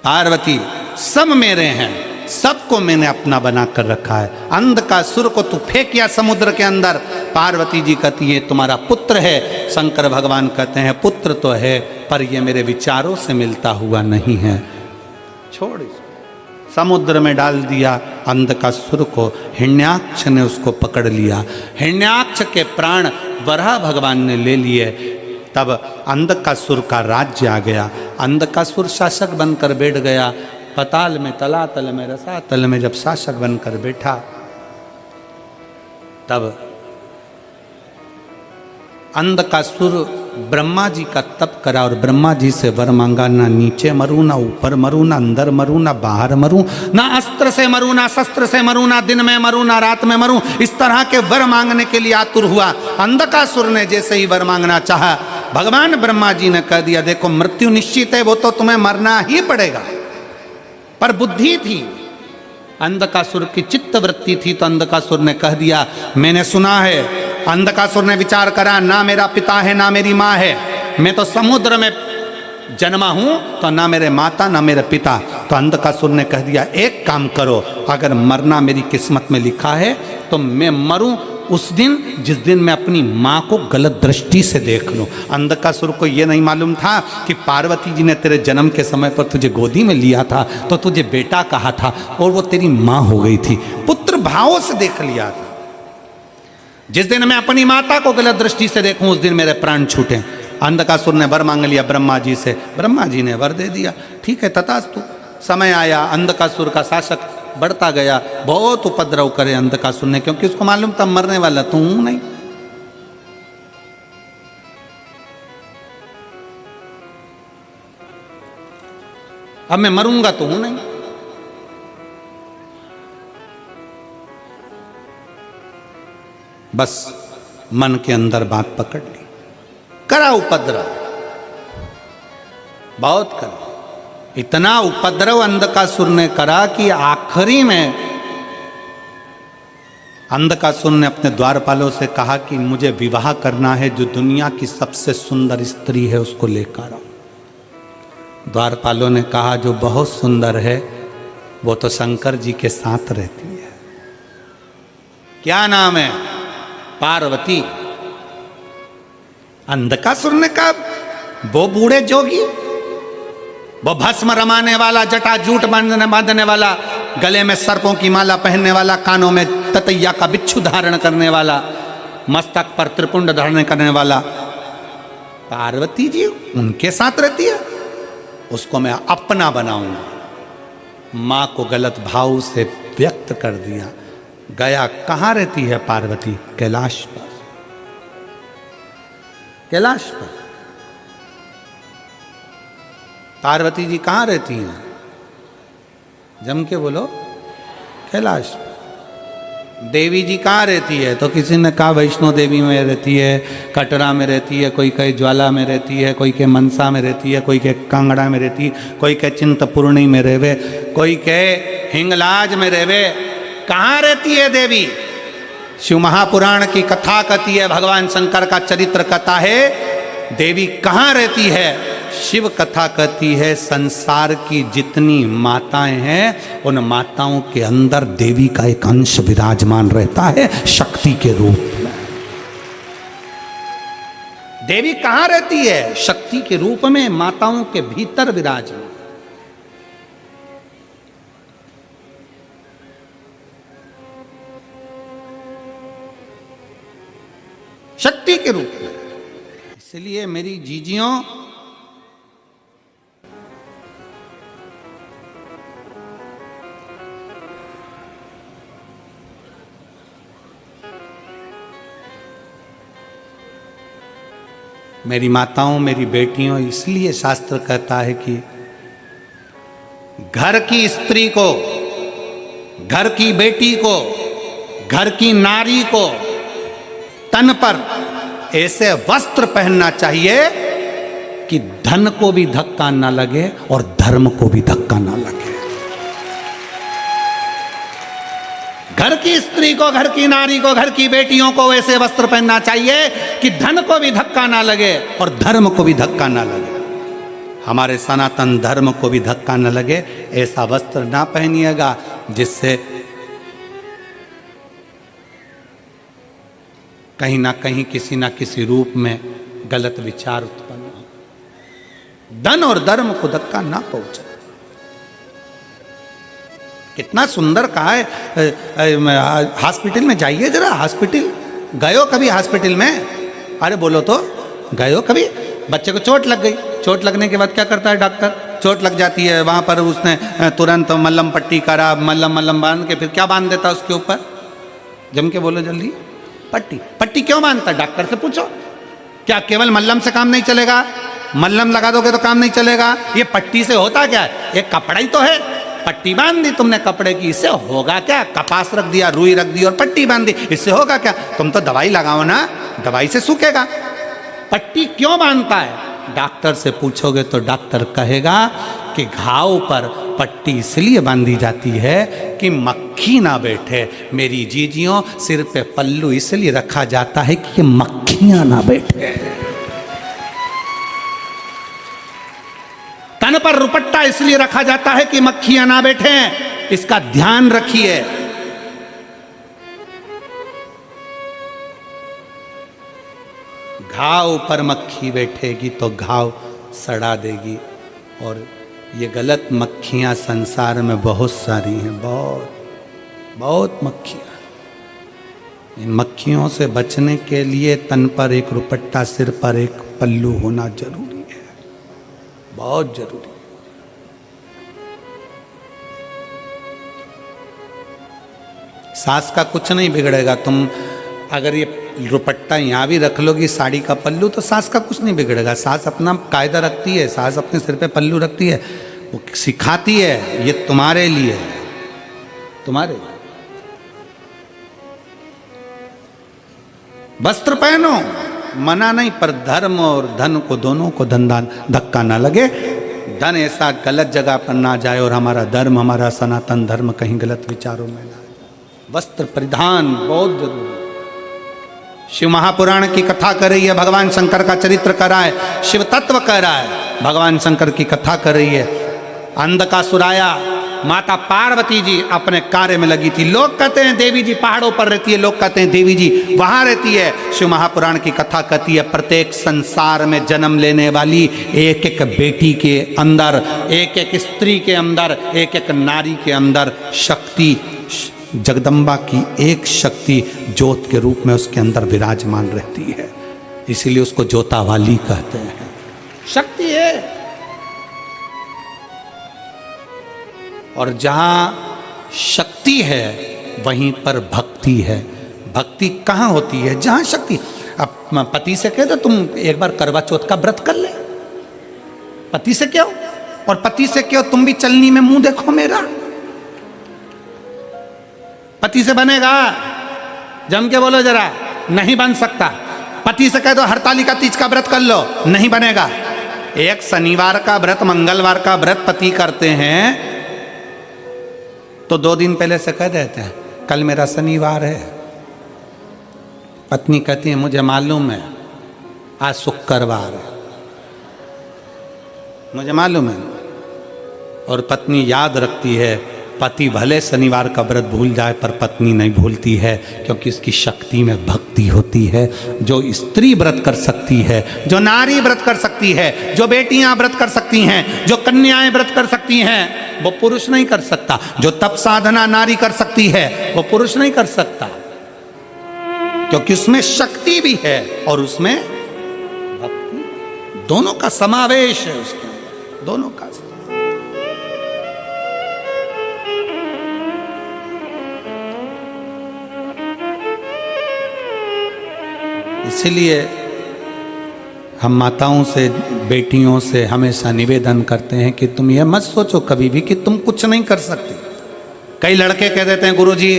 A: पार्वती सब मेरे हैं, सबको मैंने अपना बना कर रखा है। अंध का सुर को तू फेंकिया समुद्र के अंदर, पार्वती जी कहती है तुम्हारा पुत्र है। शंकर भगवान कहते हैं पुत्र तो है, पर ये मेरे विचारों से मिलता हुआ नहीं है, छोड़ इसको। समुद्र में डाल दिया अंध का सुर को, हिरण्याक्ष ने उसको पकड़ लिया। हिरण्याक्ष के प्राण वराह भगवान ने ले लिए। तब अंधकासुर का राज्य आ गया। अंधकासुर शासक बनकर बैठ गया। पताल में, तलातल में, रसातल में जब शासक बनकर बैठा, तब अंधकासुर ब्रह्मा जी का तप करा और ब्रह्मा जी से वर मांगा, ना नीचे मरूं, ना ऊपर मरूं, ना अंदर मरूं, ना बाहर मरूं, ना अस्त्र से मरूं, ना शस्त्र से मरूं, ना दिन में मरूं, ना रात में मरूं। इस तरह के वर मांगने के लिए आतुर हुआ। अंधकासुर ने जैसे ही वर मांगना चाहा, भगवान ब्रह्मा जी ने कह दिया देखो मृत्यु निश्चित है, वो तो तुम्हें मरना ही पड़ेगा। पर बुद्धि थी, अंधकासुर की चित्त वृत्ति थी, तो अंधकासुर ने कह दिया मैंने सुना है। अंधकासुर ने विचार करा, ना मेरा पिता है ना मेरी माँ है, मैं तो समुद्र में जन्मा हूं तो ना मेरे माता ना मेरे पिता। तो अंधकासुर ने कह दिया एक काम करो, अगर मरना मेरी किस्मत में लिखा है तो मैं मरूं उस दिन जिस दिन मैं अपनी माँ को गलत दृष्टि से देख लूं। अंधकासुर को यह नहीं मालूम था कि पार्वती जी ने तेरे जन्म के समय पर तुझे गोदी में लिया था तो तुझे बेटा कहा था और वो तेरी माँ हो गई थी। पुत्र भावों से देख लिया था। जिस दिन मैं अपनी माता को गलत दृष्टि से देखूं उस दिन मेरे प्राण छूटे। अंधकासुर ने वर मांग लिया ब्रह्मा जी से, ब्रह्मा जी ने वर दे दिया। ठीक है तथास्तु। समय आया, अंधकासुर का शासक बढ़ता गया, बहुत उपद्रव करे अंधकासुर ने, क्योंकि उसको मालूम था मरने वाला तू हूं नहीं। अब मैं मरूंगा तो हूं नहीं। बस मन के अंदर बात पकड़ ली, करा उपद्रव, बहुत करा। इतना उपद्रव अंधकासुर ने करा कि आखिरी में अंधकासुर ने अपने द्वारपालों से कहा कि मुझे विवाह करना है, जो दुनिया की सबसे सुंदर स्त्री है उसको लेकर आओ। द्वारपालों ने कहा जो बहुत सुंदर है वो तो शंकर जी के साथ रहती है। क्या नाम है? पार्वती। अंधकासुर ने कहा वो बूढ़े जोगी, वो भस्म रमाने वाला, जटा जूट बांधने वाला, गले में सर्पों की माला पहनने वाला, कानों में ततैया का बिच्छू धारण करने वाला, मस्तक पर त्रिपुंड धारण करने वाला पार्वती जी उनके साथ रहती है, उसको मैं अपना बनाऊंगा। मां को गलत भाव से व्यक्त कर दिया। गया, कहां रहती है पार्वती? कैलाश पर। कैलाश पर पार्वती जी कहाँ रहती हैं? जम के बोलो। कैलाश। देवी जी कहाँ रहती है? तो किसी ने कहा वैष्णो देवी में रहती है, कटरा में रहती है, कोई कहे ज्वाला में रहती है, कोई के मनसा में रहती है, कोई के कांगड़ा में रहती है, कोई के चिंतपूर्णी में रहवे, कोई के हिंगलाज में रहवे। कहाँ रहती है देवी? शिव महापुराण की कथा कहती है, भगवान शंकर का चरित्र कथा है, देवी कहाँ रहती है? शिव कथा कहती है संसार की जितनी माताएं हैं उन माताओं के अंदर देवी का एक अंश विराजमान रहता है शक्ति के रूप में। देवी कहां रहती है? शक्ति के रूप में माताओं के भीतर विराजमान। शक्ति के रूप में। इसलिए मेरी जीजियों, मेरी माताओं, मेरी बेटियों, इसलिए शास्त्र कहता है कि घर की स्त्री को, घर की बेटी को, घर की नारी को तन पर ऐसे वस्त्र पहनना चाहिए कि धन को भी धक्का ना लगे और धर्म को भी धक्का ना लगे। घर की स्त्री को, घर की नारी को, घर की बेटियों को ऐसे वस्त्र पहनना चाहिए कि धन को भी धक्का ना लगे और धर्म को भी धक्का ना लगे। हमारे सनातन धर्म को भी धक्का ना लगे, ऐसा वस्त्र ना पहनिएगा जिससे कहीं ना कहीं किसी ना किसी रूप में गलत विचार उत्पन्न हो। धन और धर्म को धक्का ना पहुंचे। कितना सुंदर कहा है। हॉस्पिटल में जाइए जरा। हॉस्पिटल गयो कभी? हॉस्पिटल में अरे बोलो तो, गयो कभी? बच्चे को चोट लग गई, चोट लगने के बाद क्या करता है डॉक्टर? चोट लग जाती है, वहां पर उसने तुरंत मल्लम पट्टी करा, मल्लम बांध के फिर क्या बांध देता उसके ऊपर? जम के बोलो जल्दी। पट्टी। पट्टी क्यों बांधता है? डॉक्टर से पूछो। क्या केवल मल्लम से काम नहीं चलेगा? मल्लम लगा दोगे तो काम नहीं चलेगा। ये पट्टी से होता क्या है? ये कपड़ा ही तो है। पट्टी बांध दी तुमने कपड़े की, इससे होगा क्या? कपास रख दिया, रुई रख दी और पट्टी बांध दी, इससे होगा क्या? तुम तो दवाई लगाओ ना, दवाई से सूखेगा। पट्टी क्यों बांधता है? डॉक्टर से पूछोगे तो डॉक्टर कहेगा कि घाव पर पट्टी इसलिए बांधी जाती है कि मक्खी ना बैठे। मेरी जीजियों, सिर पे पल्लू इसलिए रखा जाता है कि मक्खियां ना बैठे। तन पर रुपट्टा इसलिए रखा जाता है कि मक्खियां ना बैठे, इसका ध्यान रखिए। घाव पर मक्खी बैठेगी तो घाव सड़ा देगी। और ये गलत मक्खियां संसार में बहुत सारी हैं, बहुत मक्खियां। इन मक्खियों से बचने के लिए तन पर एक रुपट्टा, सिर पर एक पल्लू होना जरूरी है, बहुत जरूरी है। सांस का कुछ नहीं बिगड़ेगा। तुम अगर ये रुपट्टा यहाँ भी रख लोगी, साड़ी का पल्लू, तो सांस का कुछ नहीं बिगड़ेगा। सांस अपना कायदा रखती है, सांस अपने सिर पे पल्लू रखती है, वो सिखाती है ये तुम्हारे लिए, तुम्हारे लिए। वस्त्र पहनो, मना नहीं, पर धर्म और धन को, दोनों को धक्का ना लगे। धन ऐसा गलत जगह पर ना जाए और हमारा धर्म, हमारा सनातन धर्म कहीं गलत विचारों में ना। वस्त्र परिधान बहुत जरूरी है। शिव महापुराण की कथा कर रही है, भगवान शंकर का चरित्र कर रहा है, शिव तत्व कर रहा है, भगवान शंकर की कथा कर रही है। अंधकासुर आया, माता पार्वती जी अपने कार्य में लगी थी। लोग कहते हैं देवी जी पहाड़ों पर रहती है, लोग कहते हैं देवी जी वहां रहती है। शिव महापुराण की कथा कहती है प्रत्येक संसार में जन्म लेने वाली एक एक बेटी के अंदर, एक एक स्त्री के अंदर, एक एक नारी के अंदर शक्ति, जगदम्बा की एक शक्ति ज्योत के रूप में उसके अंदर विराजमान रहती है। इसीलिए उसको ज्योता वाली कहते हैं। शक्ति है। और जहां शक्ति है वहीं पर भक्ति है। भक्ति कहाँ होती है? जहां शक्ति। अब पति से कह दो तुम एक बार करवा चौथ का व्रत कर ले, पति से क्यों? और पति से क्यों तुम भी चलनी में मुंह देखो मेरा। पति से बनेगा? जम के बोलो जरा, नहीं बन सकता। पति से कह दो हरतालिका तीज का व्रत कर लो, नहीं बनेगा। एक शनिवार का व्रत, मंगलवार का व्रत पति करते हैं तो 2 दिन पहले से कह देते हैं कल मेरा शनिवार है। पत्नी कहती है मुझे मालूम है आज शुक्रवार है, मुझे मालूम है। और पत्नी याद रखती है। पति भले शनिवार का व्रत भूल जाए पर पत्नी नहीं भूलती है, क्योंकि उसकी शक्ति में भक्ति होती है। जो स्त्री व्रत कर सकती है, जो नारी व्रत कर सकती है, जो बेटियां व्रत कर सकती हैं, जो कन्याएं व्रत कर सकती हैं, वो पुरुष नहीं कर सकता। जो तप साधना नारी कर सकती है वो पुरुष नहीं कर सकता, क्योंकि उसमें शक्ति भी है और उसमें भक्ति, दोनों का समावेश है उसके अंदर, दोनों का। इसलिए हम माताओं से, बेटियों से हमेशा निवेदन करते हैं कि तुम ये मत सोचो कभी भी कि तुम कुछ नहीं कर सकती। कई लड़के कह देते हैं गुरुजी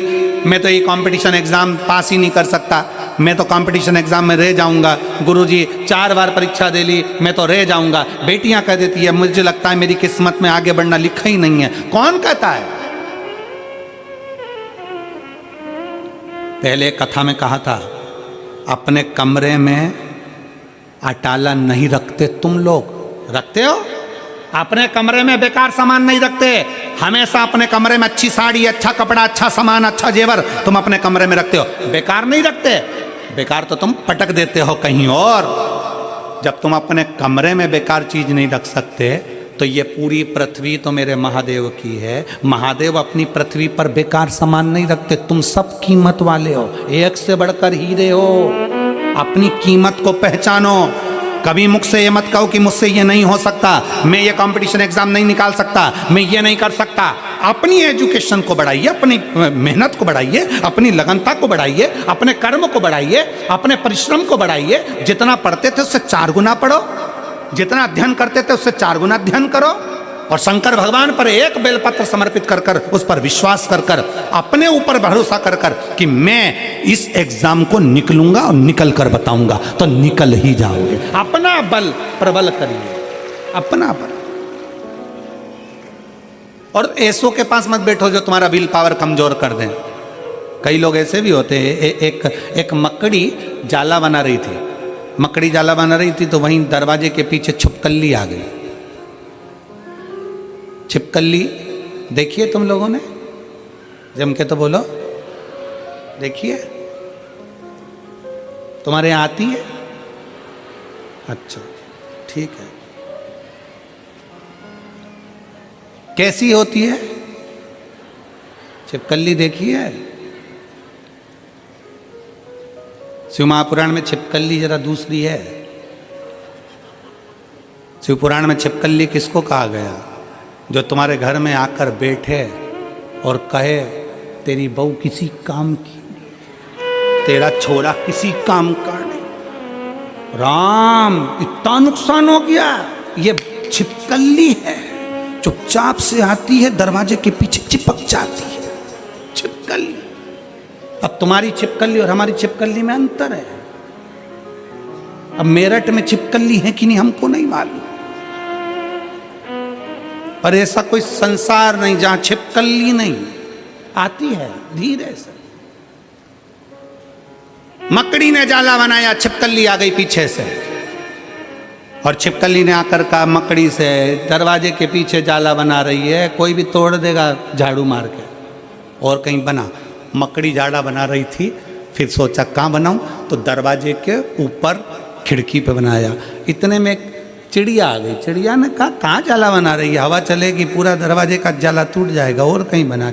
A: मैं तो ये कंपटीशन एग्जाम पास ही नहीं कर सकता, मैं तो कंपटीशन एग्जाम में रह जाऊंगा। गुरुजी 4 बार परीक्षा दे ली, मैं तो रह जाऊंगा। बेटियां कह देती है मुझे लगता है मेरी किस्मत में आगे बढ़ना लिखा ही नहीं है। कौन कहता है? पहले कथा में कहा था अपने कमरे में अटाला नहीं रखते। तुम लोग रखते हो? अपने कमरे में बेकार सामान नहीं रखते। हमेशा अपने कमरे में अच्छी साड़ी, अच्छा कपड़ा, अच्छा सामान, अच्छा जेवर तुम अपने कमरे में रखते हो। बेकार नहीं रखते। बेकार तो तुम पटक देते हो कहीं और। जब तुम अपने कमरे में बेकार चीज नहीं रख सकते तो ये पूरी पृथ्वी तो मेरे महादेव की है। महादेव अपनी पृथ्वी पर बेकार सामान नहीं रखते। तुम सब कीमत वाले हो, एक से बढ़कर हीरे हो। अपनी कीमत को पहचानो। कभी मुख से ये मत कहो कि मुझसे ये नहीं हो सकता, मैं ये कंपटीशन एग्जाम नहीं निकाल सकता, मैं ये नहीं कर सकता। अपनी एजुकेशन को बढ़ाइए, अपनी मेहनत को बढ़ाइए, अपनी लगनता को बढ़ाइए, अपने कर्म को बढ़ाइए, अपने परिश्रम को बढ़ाइए। जितना पढ़ते थे उससे 4 गुना पढ़ो, जितना अध्ययन करते थे उससे 4 गुना अध्ययन करो। और शंकर भगवान पर एक बेलपत्र समर्पित कर कर, उस पर विश्वास कर कर, अपने ऊपर भरोसा कर कर कि मैं इस एग्जाम को निकलूंगा और निकल कर बताऊंगा, तो निकल ही जाओगे। अपना बल प्रबल करिए, अपना बल। और ऐसों के पास मत बैठो जो तुम्हारा विल पावर कमजोर कर दें। कई लोग ऐसे भी होते हैं। एक मकड़ी जाला बना रही थी, मकड़ी जाला बना रही थी तो वहीं दरवाजे के पीछे छुपकली आ गई। छिपकली देखिए तुम लोगों ने, जम के तो बोलो, देखिए तुम्हारे यहाँ आती है? अच्छा ठीक है। कैसी होती है छिपकली देखी है? शिव महापुराण में छिपकली जरा दूसरी है। शिव पुराण में छिपकली किसको कहा गया? जो तुम्हारे घर में आकर बैठे और कहे तेरी बहू किसी काम की नहीं, तेरा छोरा किसी काम का नहीं, राम इतना नुकसान हो गया। ये छिपकली है, चुपचाप से आती है, दरवाजे के पीछे चिपक जाती है छिपकली। अब तुम्हारी छिपकली और हमारी छिपकली में अंतर है। अब मेरठ में छिपकली है कि नहीं हमको नहीं मालूम, पर ऐसा कोई संसार नहीं जहां छिपकली नहीं आती है धीरे से। मकड़ी ने जाला बनाया, छिपकली आ गई पीछे से, और छिपकली ने आकर कहा मकड़ी से दरवाजे के पीछे जाला बना रही है, कोई भी तोड़ देगा झाड़ू मार के। और कहीं बना, मकड़ी झाड़ा बना रही थी, फिर सोचा कहाँ बनाऊं, तो दरवाजे के ऊपर खिड़की पे बनाया। इतने में चिड़िया आ गई, चिड़िया ने कहा कहाँ जाला बना रही है, हवा चलेगी पूरा दरवाजे का जाला टूट जाएगा। और कहीं बना,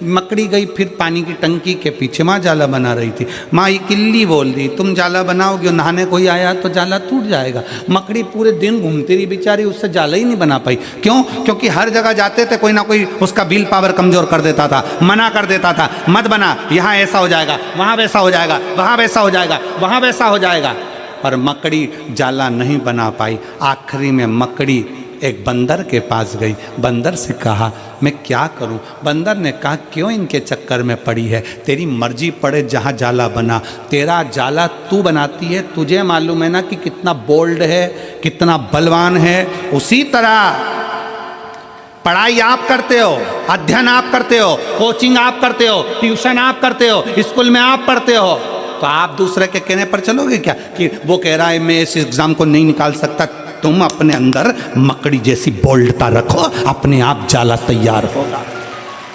A: मकड़ी गई फिर पानी की टंकी के पीछे, माँ जाला बना रही थी। माँ ये किल्ली बोल दी तुम जाला बनाओगे, नहाने कोई आया तो जाला टूट जाएगा। मकड़ी पूरे दिन घूमती रही बेचारी, उससे जाला ही नहीं बना पाई। क्यों? क्योंकि हर जगह जाते थे कोई ना कोई उसका बिल पावर कमजोर कर देता था, मना कर देता था, मत बना, यहाँ ऐसा हो जाएगा, वहाँ वैसा हो जाएगा, वहाँ वैसा हो जाएगा, वहाँ वैसा हो जाएगा। पर मकड़ी जाला नहीं बना पाई। आखिरी में मकड़ी एक बंदर के पास गई, बंदर से कहा मैं क्या करूं? बंदर ने कहा क्यों इनके चक्कर में पड़ी है, तेरी मर्जी पड़े जहां जाला बना, तेरा जाला तू बनाती है, तुझे मालूम है ना कि कितना बोल्ड है, कितना बलवान है। उसी तरह पढ़ाई आप करते हो, अध्ययन आप करते हो, कोचिंग आप करते हो, ट्यूशन आप करते हो, स्कूल में आप पढ़ते हो, तो आप दूसरे के कहने पर चलोगे क्या कि वो कह रहा है मैं इस एग्जाम को नहीं निकाल सकता? तुम अपने अंदर मकड़ी जैसी बोल्डता रखो, अपने आप जाला तैयार होगा।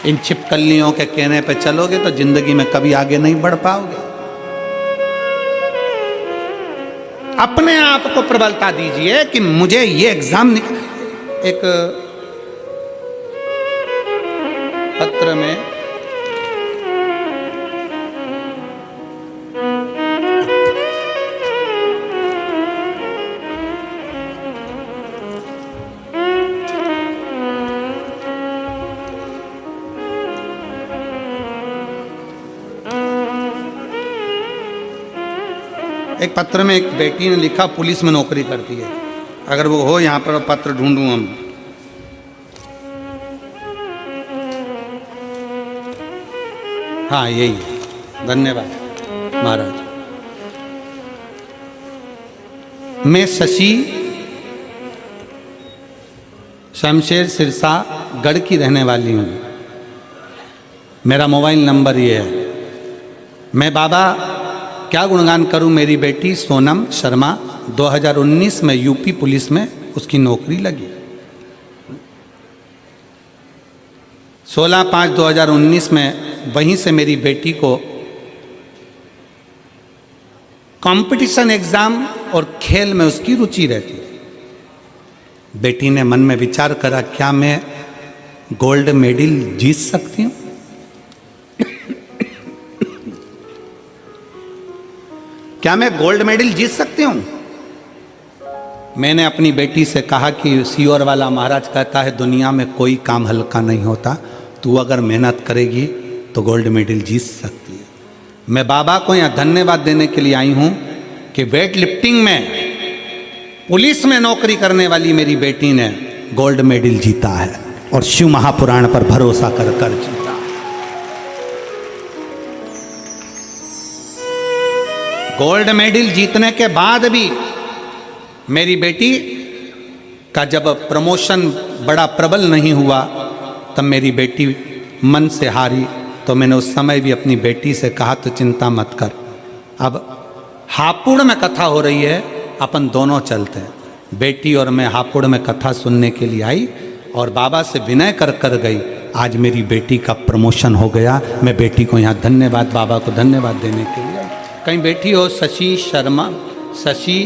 A: इन छिपकलियों के कहने पे चलोगे तो जिंदगी में कभी आगे नहीं बढ़ पाओगे। अपने आप को प्रबलता दीजिए कि मुझे ये एग्जाम एक पत्र में एक पत्र में एक बेटी ने लिखा पुलिस में नौकरी करती है, अगर वो हो यहाँ पर पत्र ढूंढूं हम। हाँ यही है, धन्यवाद महाराज। मैं शशि शमशेर सिरसा गढ़ की रहने वाली हूँ। मेरा मोबाइल नंबर ये है। मैं बाबा क्या गुणगान करूं, मेरी बेटी सोनम शर्मा 2019 में यूपी पुलिस में उसकी नौकरी लगी। 16/5/2019 में वहीं से मेरी बेटी को कंपटीशन एग्जाम और खेल में उसकी रुचि रहती थी। बेटी ने मन में विचार करा क्या मैं गोल्ड मेडल जीत सकती हूँ? क्या मैं गोल्ड मेडल जीत सकती हूँ? मैंने अपनी बेटी से कहा कि सीओर वाला महाराज कहता है दुनिया में कोई काम हल्का नहीं होता, तू अगर मेहनत करेगी तो गोल्ड मेडल जीत सकती है। मैं बाबा को यहाँ धन्यवाद देने के लिए आई हूँ कि वेट लिफ्टिंग में पुलिस में नौकरी करने वाली मेरी बेटी ने गोल्ड मेडल जीता है और शिव महापुराण पर भरोसा कर जीता। गोल्ड मेडल जीतने के बाद भी मेरी बेटी का जब प्रमोशन बड़ा प्रबल नहीं हुआ तब मेरी बेटी मन से हारी, तो मैंने उस समय भी अपनी बेटी से कहा तो चिंता मत कर, अब हापुड़ में कथा हो रही है, अपन दोनों चलते हैं। बेटी और मैं हापुड़ में कथा सुनने के लिए आई और बाबा से विनय कर कर गई। आज मेरी बेटी का प्रमोशन हो गया। मैं बेटी को यहाँ धन्यवाद, बाबा को धन्यवाद देने के लिए। कहीं बैठी हो शशि शर्मा, शशि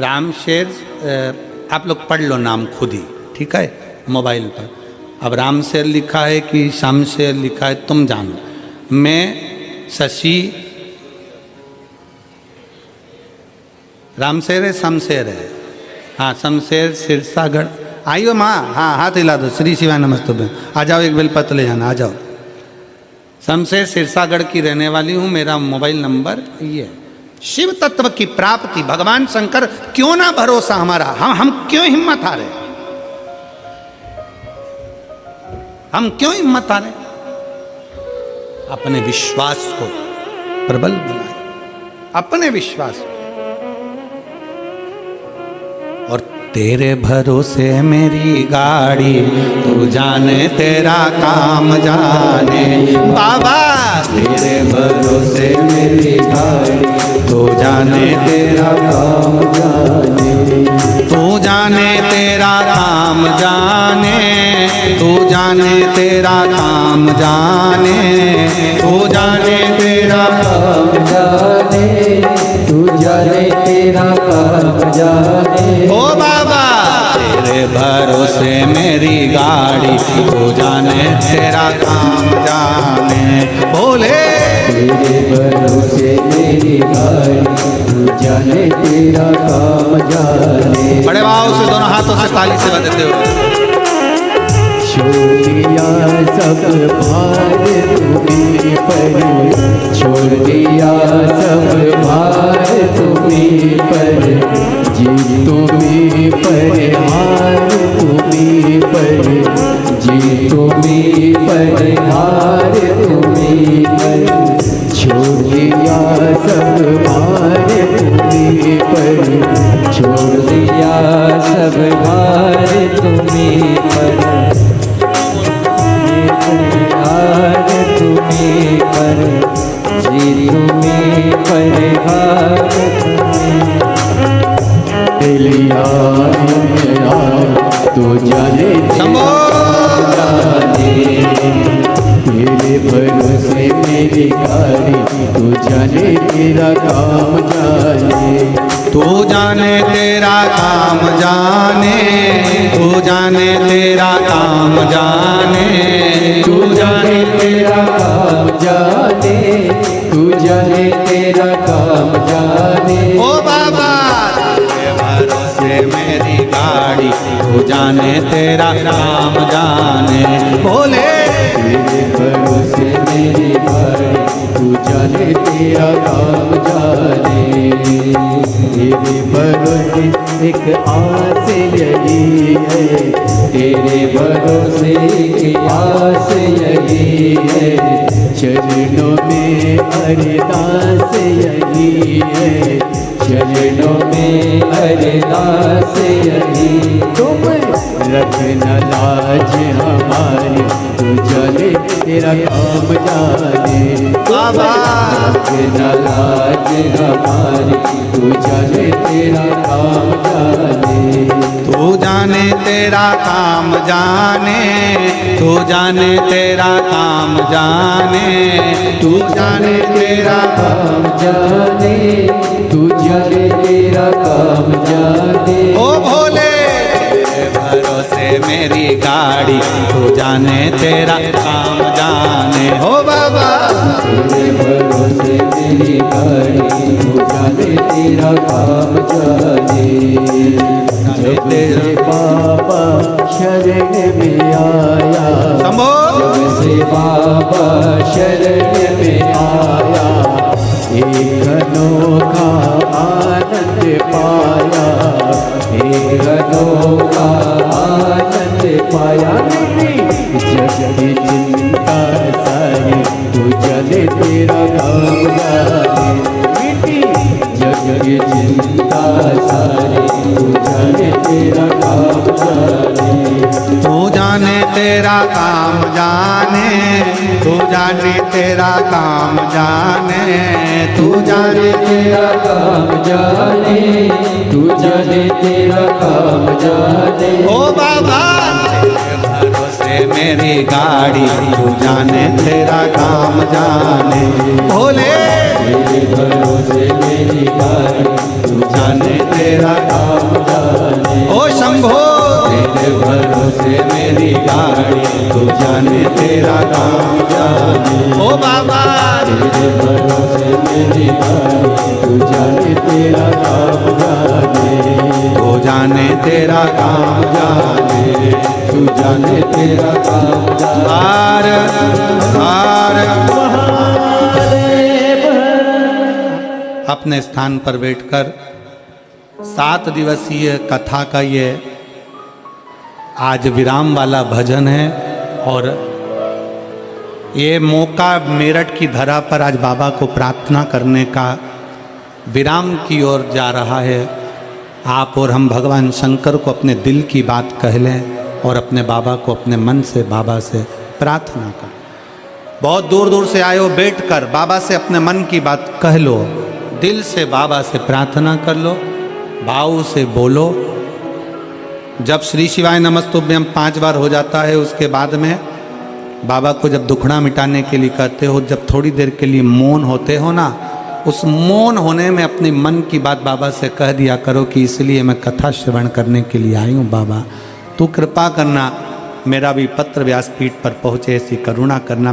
A: रामशेर, आप लोग पढ़ लो नाम खुद ही, ठीक है, मोबाइल पर। अब रामशेर लिखा है कि शामशेर लिखा है, तुम जानो। मैं शशि, रामशेर है शमशेर है, हाँ शमशेर सिरसागढ़। आइयो माँ, हाँ हाथ हिला दो। श्री शिवाय नमस्तुभ्यं। आ जाओ, एक बेलपत्र ले जाना, आ जाओ। शमशेर सिरसागढ़ की रहने वाली हूँ। मेरा मोबाइल नंबर ये है। शिव तत्व की प्राप्ति, भगवान शंकर क्यों ना भरोसा हमारा, हम क्यों हिम्मत हारे, हम क्यों हिम्मत हारे। अपने विश्वास को प्रबल बनाए, अपने विश्वास को। और तेरे भरोसे मेरी गाड़ी, तू जाने तेरा काम जाने। बाबा
C: तेरे भरोसे मेरी गाड़ी, तू जाने तेरा काम जाने।
A: तू जाने तेरा काम जाने, तू जाने तेरा काम जाने, तू जाने तेरा
C: काम जाने, तू जाने तेरा काम जाने।
A: ओ बाबा तेरे भरोसे मेरी गाड़ी, तू जाने तेरा काम जाने। बोले
C: तेरे भरोसे मेरी गाड़ी, तू जाने तेरा काम जाने।
A: बड़े भाव से दोनों हाथों से ताली से बजाते हो।
C: छोड़ दिया सब भार तुम्हें पर, छोड़ दिया सब भार तुम्हें पर, जी तुम्हें पर, हार तुम्हें पर, जी तुम्हें पर, हार तुम्हें पर। छोड़ दिया सब भार तुम्हें पर, छोड़ दिया सब भार तुम्हें पर, हार तुम्हें पर, जी तुम्हें पर, हार तुम्हें। दिलिया तो जाने तेरे भरोसे मेरी गाड़ी, तू जाने तेरा काम जाने।
A: तू जाने तेरा काम जाने, तू जाने तेरा काम जाने,
C: तू जाने तेरा काम जाने, तू जाने तेरा काम जाने।
A: ओ बाबा तेरे भरोसे मेरी गाड़ी, तू जाने तेरा काम जाने। बोले
C: तेरे भरोसे मेरी गाड़ी, तू जाने तेरा काम जाने। तेरे भरोसे एक आस यही है, तेरे भरोसे एक आस यही है, चरणों में अरदास यही है, चरणों में अरदास यही। तुम रखना लाज हमारी, तू जाने तेरा काम जाने।
A: बाबा
C: रखना लाज हमारी, तू जाने तेरा काम जाने।
A: तू जाने तेरा काम जाने, तू जाने तेरा काम जाने, तू जाने तेरा
C: काम जाने, तू जाने तेरा काम जाने।
A: ओ भोले तेरे भरोसे मेरी गाड़ी, तू जाने तेरा काम जाने। हो बाबा
C: तेरे भरोसे मेरी गाड़ी, तू जाने तेरा काम जाने। जब से बाबा शरण में आया, जब से बाबा शरण में आया, एक अनोखा आनंद पाया, एक अनोखा आनंद पाया। जग की चिंता सारी, तू जाने तेरा काम जाने। जग की चिंता सारी, तू जाने तेरा काम जाने।
A: तू जाने तेरा काम जाने, तू जाने तेरा काम जाने, तू जाने
C: तेरा काम जाने, तू जाने तेरा काम जाने।
A: ओ बाबा तेरे मेरी गाड़ी, तू जाने तेरा काम जाने। भोले
C: तेरे भरोसे मेरी गाड़ी, तू जाने तेरा काम जाने।
A: ओ शंभो
C: तेरे भरोसे मेरी गाड़ी, तू जाने तेरा काम जाने।
A: ओ बाबा
C: तेरे भरोसे मेरी गाड़ी, तू जाने तेरा काम जाने।
A: तू जाने तेरा काम जाने,
C: तू जाने तेरा काम जाने।
A: हार हार अपने स्थान पर बैठकर 7 दिवसीय कथा का ये आज विराम वाला भजन है। और ये मौका मेरठ की धरा पर आज बाबा को प्रार्थना करने का विराम की ओर जा रहा है। आप और हम भगवान शंकर को अपने दिल की बात कह लें और अपने बाबा को अपने मन से बाबा से प्रार्थना कर। बहुत दूर दूर से आए हो, बैठकर बाबा से अपने मन की बात कह लो, दिल से बाबा से प्रार्थना कर लो, भाव से बोलो। जब श्री शिवाय नमस्तुभ्यम 5 बार हो जाता है, उसके बाद में बाबा को जब दुखड़ा मिटाने के लिए कहते हो, जब थोड़ी देर के लिए मौन होते हो ना, उस मौन होने में अपनी मन की बात बाबा से कह दिया करो कि इसलिए मैं कथा श्रवण करने के लिए आई हूँ बाबा, तू कृपा करना, मेरा भी पत्र व्यासपीठ पर पहुँचे, ऐसी करुणा करना।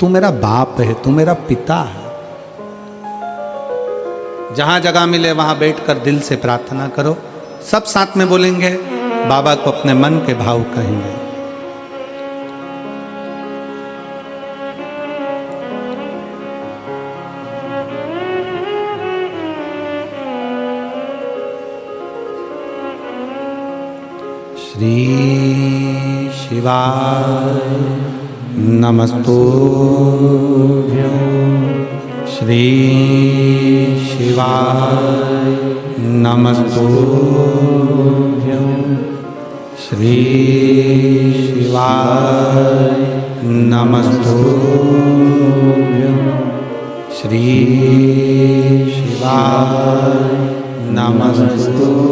A: तू मेरा बाप है, तू मेरा पिता है। जहाँ जगह मिले वहाँ बैठकर दिल से प्रार्थना करो। सब साथ में बोलेंगे, बाबा को अपने मन के भाव कहेंगे। श्री शिवाय नमस्तुभ्यं, श्री शिवाय नमस्तुभ्यं, श्री शिवाय नमस्तुभ्यं, श्री शिवाय नमस्तुभ्यं,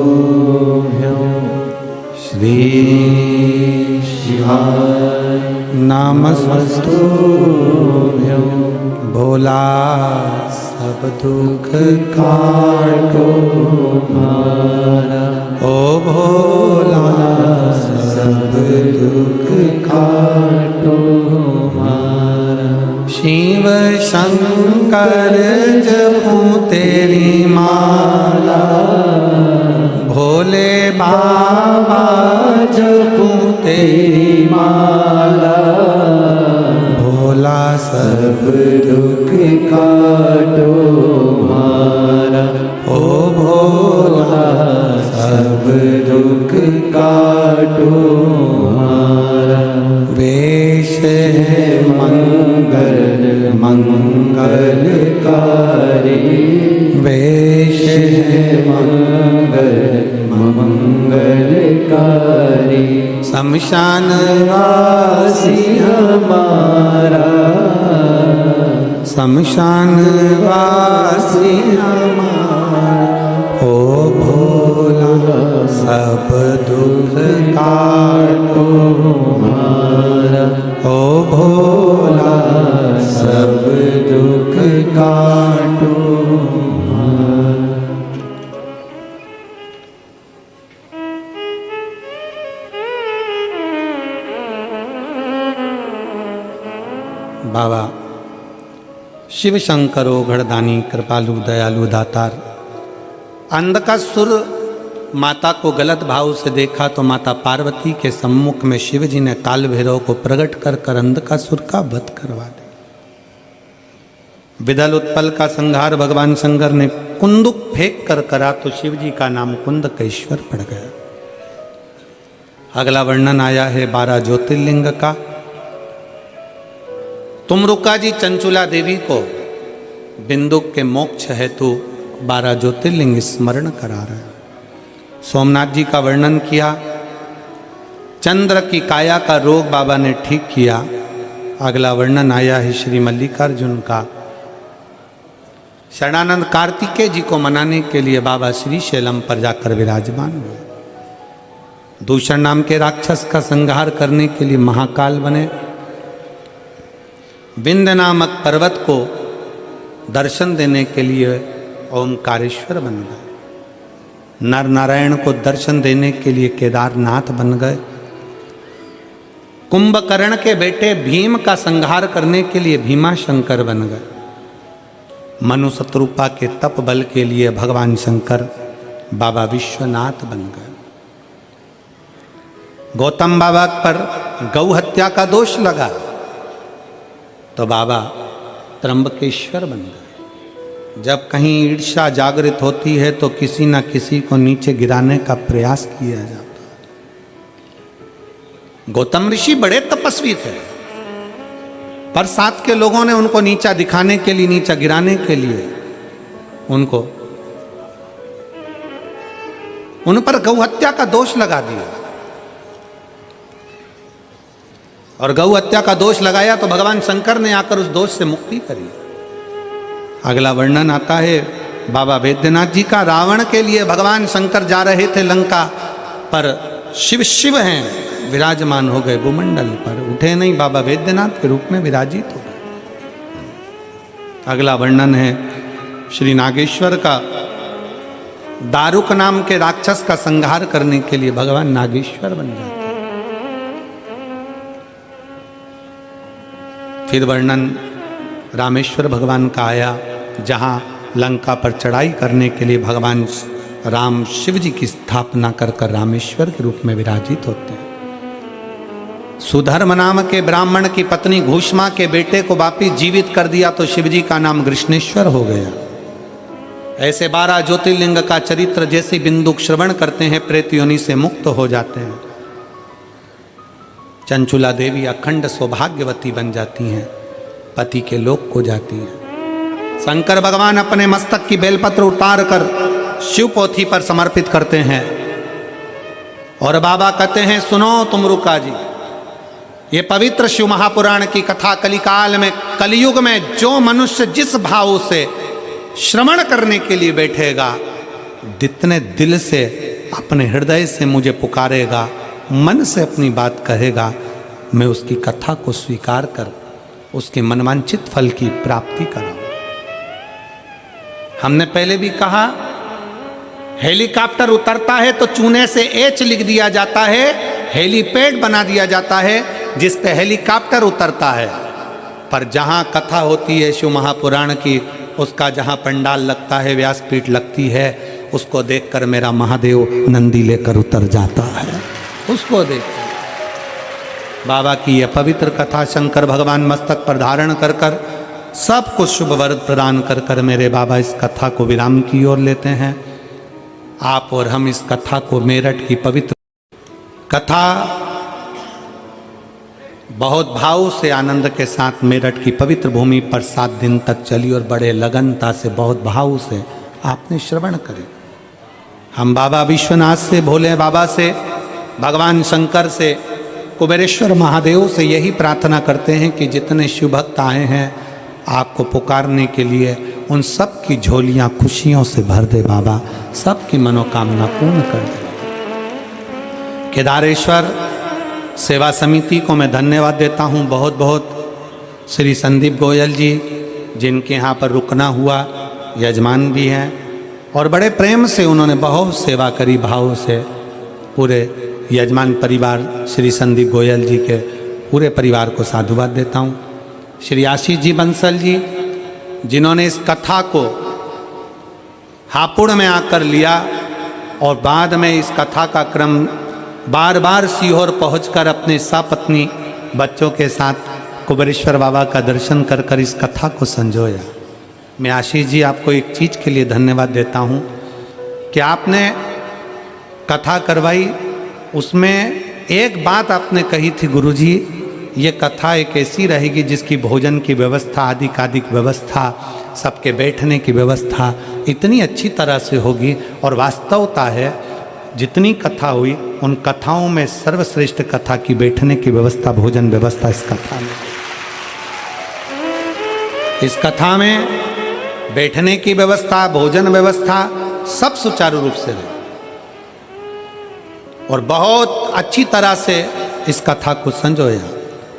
A: श्री शिवाय नमस्तुभ्यं। भोला सब दुख काटो हमारा, ओ भोला सब दुख काटो हमारा। शिव शंकर जपूं तेरी माला, भोले बाबा जपूं तेरी माला। भोला सब दुख काटो हमारा, ओ भोला सब दुख काटो हमारा। वेश है मंगल मंगलकारी, वेश है मंगल मंगलकारी। शमशान वासी हमारा, शमशान वासी हमारा। ओ भोला सब दुख काटो हमारा, ओ भोला सब दुख काटो हमारा। बाबा शिव शंकरो घड़दानी कृपालु दयालु दातार। अंधकासुर माता को गलत भाव से देखा तो माता पार्वती के सम्मुख में शिव जी ने काल भैरव को प्रकट कर अंधकासुर का वध करवा दिया। विदल उत्पल का संहार भगवान शंकर ने कुंदुक फेंक कर करा तो शिव जी का नाम कुंदकेश्वर पड़ गया। अगला वर्णन आया है 12 ज्योतिर्लिंग का। तुमरुका जी चंचुला देवी को बिंदुक के मोक्ष हेतु 12 ज्योतिर्लिंग स्मरण करा रहे हैं। सोमनाथ जी का वर्णन किया। चंद्र की काया का रोग बाबा ने ठीक किया। अगला वर्णन आया है श्री मल्लिकार्जुन का। शरणानंद कार्तिकेय जी को मनाने के लिए बाबा श्री शैलम पर जाकर विराजमान हुए। दूषण नाम के राक्षस का संहार करने के लिए महाकाल बने। विंध्य नामक पर्वत को दर्शन देने के लिए ओंकारेश्वर बन गए। नर नारायण को दर्शन देने के लिए केदारनाथ बन गए। कुंभकर्ण के बेटे भीम का संहार करने के लिए भीमा शंकर बन गए। मनु शत्रुपा के तप बल के लिए भगवान शंकर बाबा विश्वनाथ बन गए। गौतम बाबा पर गौ हत्या का दोष लगा तो बाबा त्र्यंबकेश्वर बन गए। जब कहीं ईर्ष्या जागृत होती है तो किसी न किसी को नीचे गिराने का प्रयास किया जाता है। गौतम ऋषि बड़े तपस्वी थे, पर साथ के लोगों ने उनको नीचा दिखाने के लिए, नीचा गिराने के लिए उन पर गौ हत्या का दोष लगा दिया। और गौ हत्या का दोष लगाया तो भगवान शंकर ने आकर उस दोष से मुक्ति करी। अगला वर्णन आता है बाबा वैद्यनाथ जी का। रावण के लिए भगवान शंकर जा रहे थे लंका, पर शिव हैं विराजमान हो गए भूमंडल पर, उठे नहीं, बाबा वैद्यनाथ के रूप में विराजित हो गए। अगला वर्णन है श्री नागेश्वर का। दारुक नाम के राक्षस का संहार करने के लिए भगवान नागेश्वर बन जाते। फिर वर्णन रामेश्वर भगवान का आया, जहां लंका पर चढ़ाई करने के लिए भगवान राम शिव जी की स्थापना कर रामेश्वर के रूप में विराजित होते हैं। सुधर्म नाम के ब्राह्मण की पत्नी घूष्मा के बेटे को वापिस जीवित कर दिया तो शिव जी का नाम कृष्णेश्वर हो गया। ऐसे 12 ज्योतिर्लिंग का चरित्र जैसे बिंदु श्रवण करते हैं प्रेत योनि से मुक्त हो जाते हैं। चंचुला देवी अखंड सौभाग्यवती बन जाती हैं, पति के लोक को जाती हैं। शंकर भगवान अपने मस्तक की बेलपत्र उतार कर शिव पोथी पर समर्पित करते हैं और बाबा कहते हैं, सुनो तुम रुका जी, ये पवित्र शिव महापुराण की कथा कलिकाल में, कलयुग में जो मनुष्य जिस भाव से श्रवण करने के लिए बैठेगा, जितने दिल से अपने हृदय से मुझे पुकारेगा, मन से अपनी बात कहेगा, मैं उसकी कथा को स्वीकार कर उसके मनवांछित फल की प्राप्ति कराऊंगा। हमने पहले भी कहा, हेलीकॉप्टर उतरता है तो चूने से एच लिख दिया जाता है, हेलीपैड बना दिया जाता है जिस पे हेलीकॉप्टर उतरता है। पर जहाँ कथा होती है शिव महापुराण की, उसका जहाँ पंडाल लगता है, व्यासपीठ लगती है, उसको देखकर मेरा महादेव नंदी लेकर उतर जाता है। उसको देखकर बाबा की यह पवित्र कथा शंकर भगवान मस्तक पर धारण कर कर सब कुछ शुभ वरद प्रदान कर कर मेरे बाबा इस कथा को विराम की ओर लेते हैं। आप और हम इस कथा को, मेरठ की पवित्र कथा बहुत भाव से, आनंद के साथ मेरठ की पवित्र भूमि पर 7 दिन तक चली और बड़े लगनता से, बहुत भाव से आपने श्रवण करी। हम बाबा विश्वनाथ से, भोले बाबा से, भगवान शंकर से, कुबेरेश्वर महादेव से यही प्रार्थना करते हैं कि जितने शिव भक्त आए हैं आपको पुकारने के लिए, उन सब की झोलियां खुशियों से भर दे बाबा, सबकी मनोकामना पूर्ण कर दे। केदारेश्वर सेवा समिति को मैं धन्यवाद देता हूं बहुत बहुत। श्री संदीप गोयल जी, जिनके यहाँ पर रुकना हुआ, यजमान भी हैं और बड़े प्रेम से उन्होंने बहुत सेवा करी, भाव से। पूरे यजमान परिवार श्री संदीप गोयल जी के पूरे परिवार को साधुवाद देता हूँ। श्री आशीष जी बंसल जी, जिन्होंने इस कथा को हापुड़ में आकर लिया और बाद में इस कथा का क्रम बार बार सीहोर पहुंचकर अपने सपत्नी बच्चों के साथ कुबेरेश्वर बाबा का दर्शन कर कर इस कथा को संजोया। मैं आशीष जी आपको एक चीज़ के लिए धन्यवाद देता हूँ कि आपने कथा करवाई, उसमें एक बात आपने कही थी, गुरुजी ये कथा एक ऐसी रहेगी जिसकी भोजन की व्यवस्था, आदि कादिक व्यवस्था, सबके बैठने की व्यवस्था इतनी अच्छी तरह से होगी। और वास्तवता है जितनी कथा हुई उन कथाओं में सर्वश्रेष्ठ कथा की बैठने की व्यवस्था, भोजन व्यवस्था इस कथा में। इस कथा में बैठने की व्यवस्था, भोजन व्यवस्था सब सुचारू रूप से रहे। और बहुत अच्छी तरह से इस कथा को संजोया।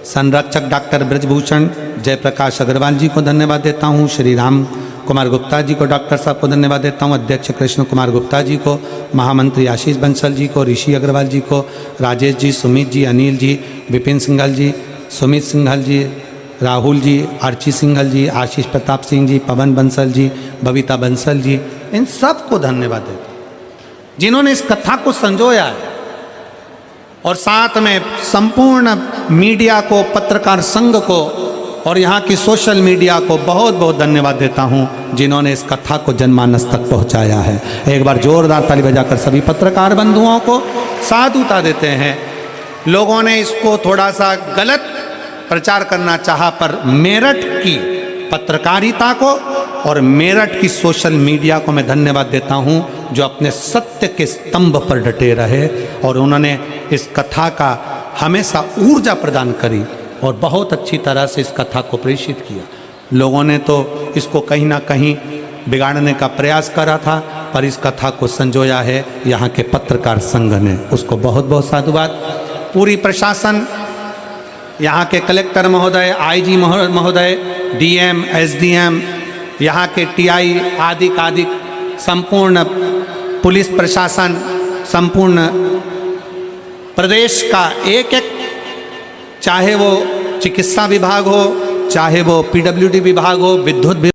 A: संरक्षक डॉक्टर ब्रजभूषण जयप्रकाश अग्रवाल जी को धन्यवाद देता हूँ, श्री राम कुमार गुप्ता जी को, डॉक्टर साहब को धन्यवाद देता हूँ, अध्यक्ष कृष्ण कुमार गुप्ता जी को, महामंत्री आशीष बंसल जी को, ऋषि अग्रवाल जी को, राजेश जी, सुमित जी, अनिल जी, विपिन सिंघल जी, सुमित सिंघल जी, राहुल जी, आर्ची सिंघल जी, आशीष प्रताप सिंह जी, पवन बंसल जी, बबीता बंसल जी, इन सब को धन्यवाद देता हूँ जिन्होंने इस कथा को संजोया है। और साथ में संपूर्ण मीडिया को, पत्रकार संघ को और यहाँ की सोशल मीडिया को बहुत बहुत धन्यवाद देता हूँ जिन्होंने इस कथा को जनमानस तक पहुँचाया है। एक बार जोरदार ताली बजाकर सभी पत्रकार बंधुओं को साधुता देते हैं। लोगों ने इसको थोड़ा सा गलत प्रचार करना चाहा, पर मेरठ की पत्रकारिता को और मेरठ की सोशल मीडिया को मैं धन्यवाद देता हूं जो अपने सत्य के स्तंभ पर डटे रहे और उन्होंने इस कथा का हमेशा ऊर्जा प्रदान करी और बहुत अच्छी तरह से इस कथा को प्रेषित किया। लोगों ने तो इसको कहीं ना कहीं बिगाड़ने का प्रयास करा था, पर इस कथा को संजोया है यहाँ के पत्रकार संघ ने, उसको बहुत बहुत साधुवाद। पूरी प्रशासन, यहाँ के कलेक्टर महोदय, आईजी महोदय, डीएम, एसडीएम, यहाँ के टीआई आदि संपूर्ण पुलिस प्रशासन, संपूर्ण प्रदेश का एक एक, चाहे वो चिकित्सा विभाग हो, चाहे वो पीडब्ल्यूडी विभाग हो, विद्युत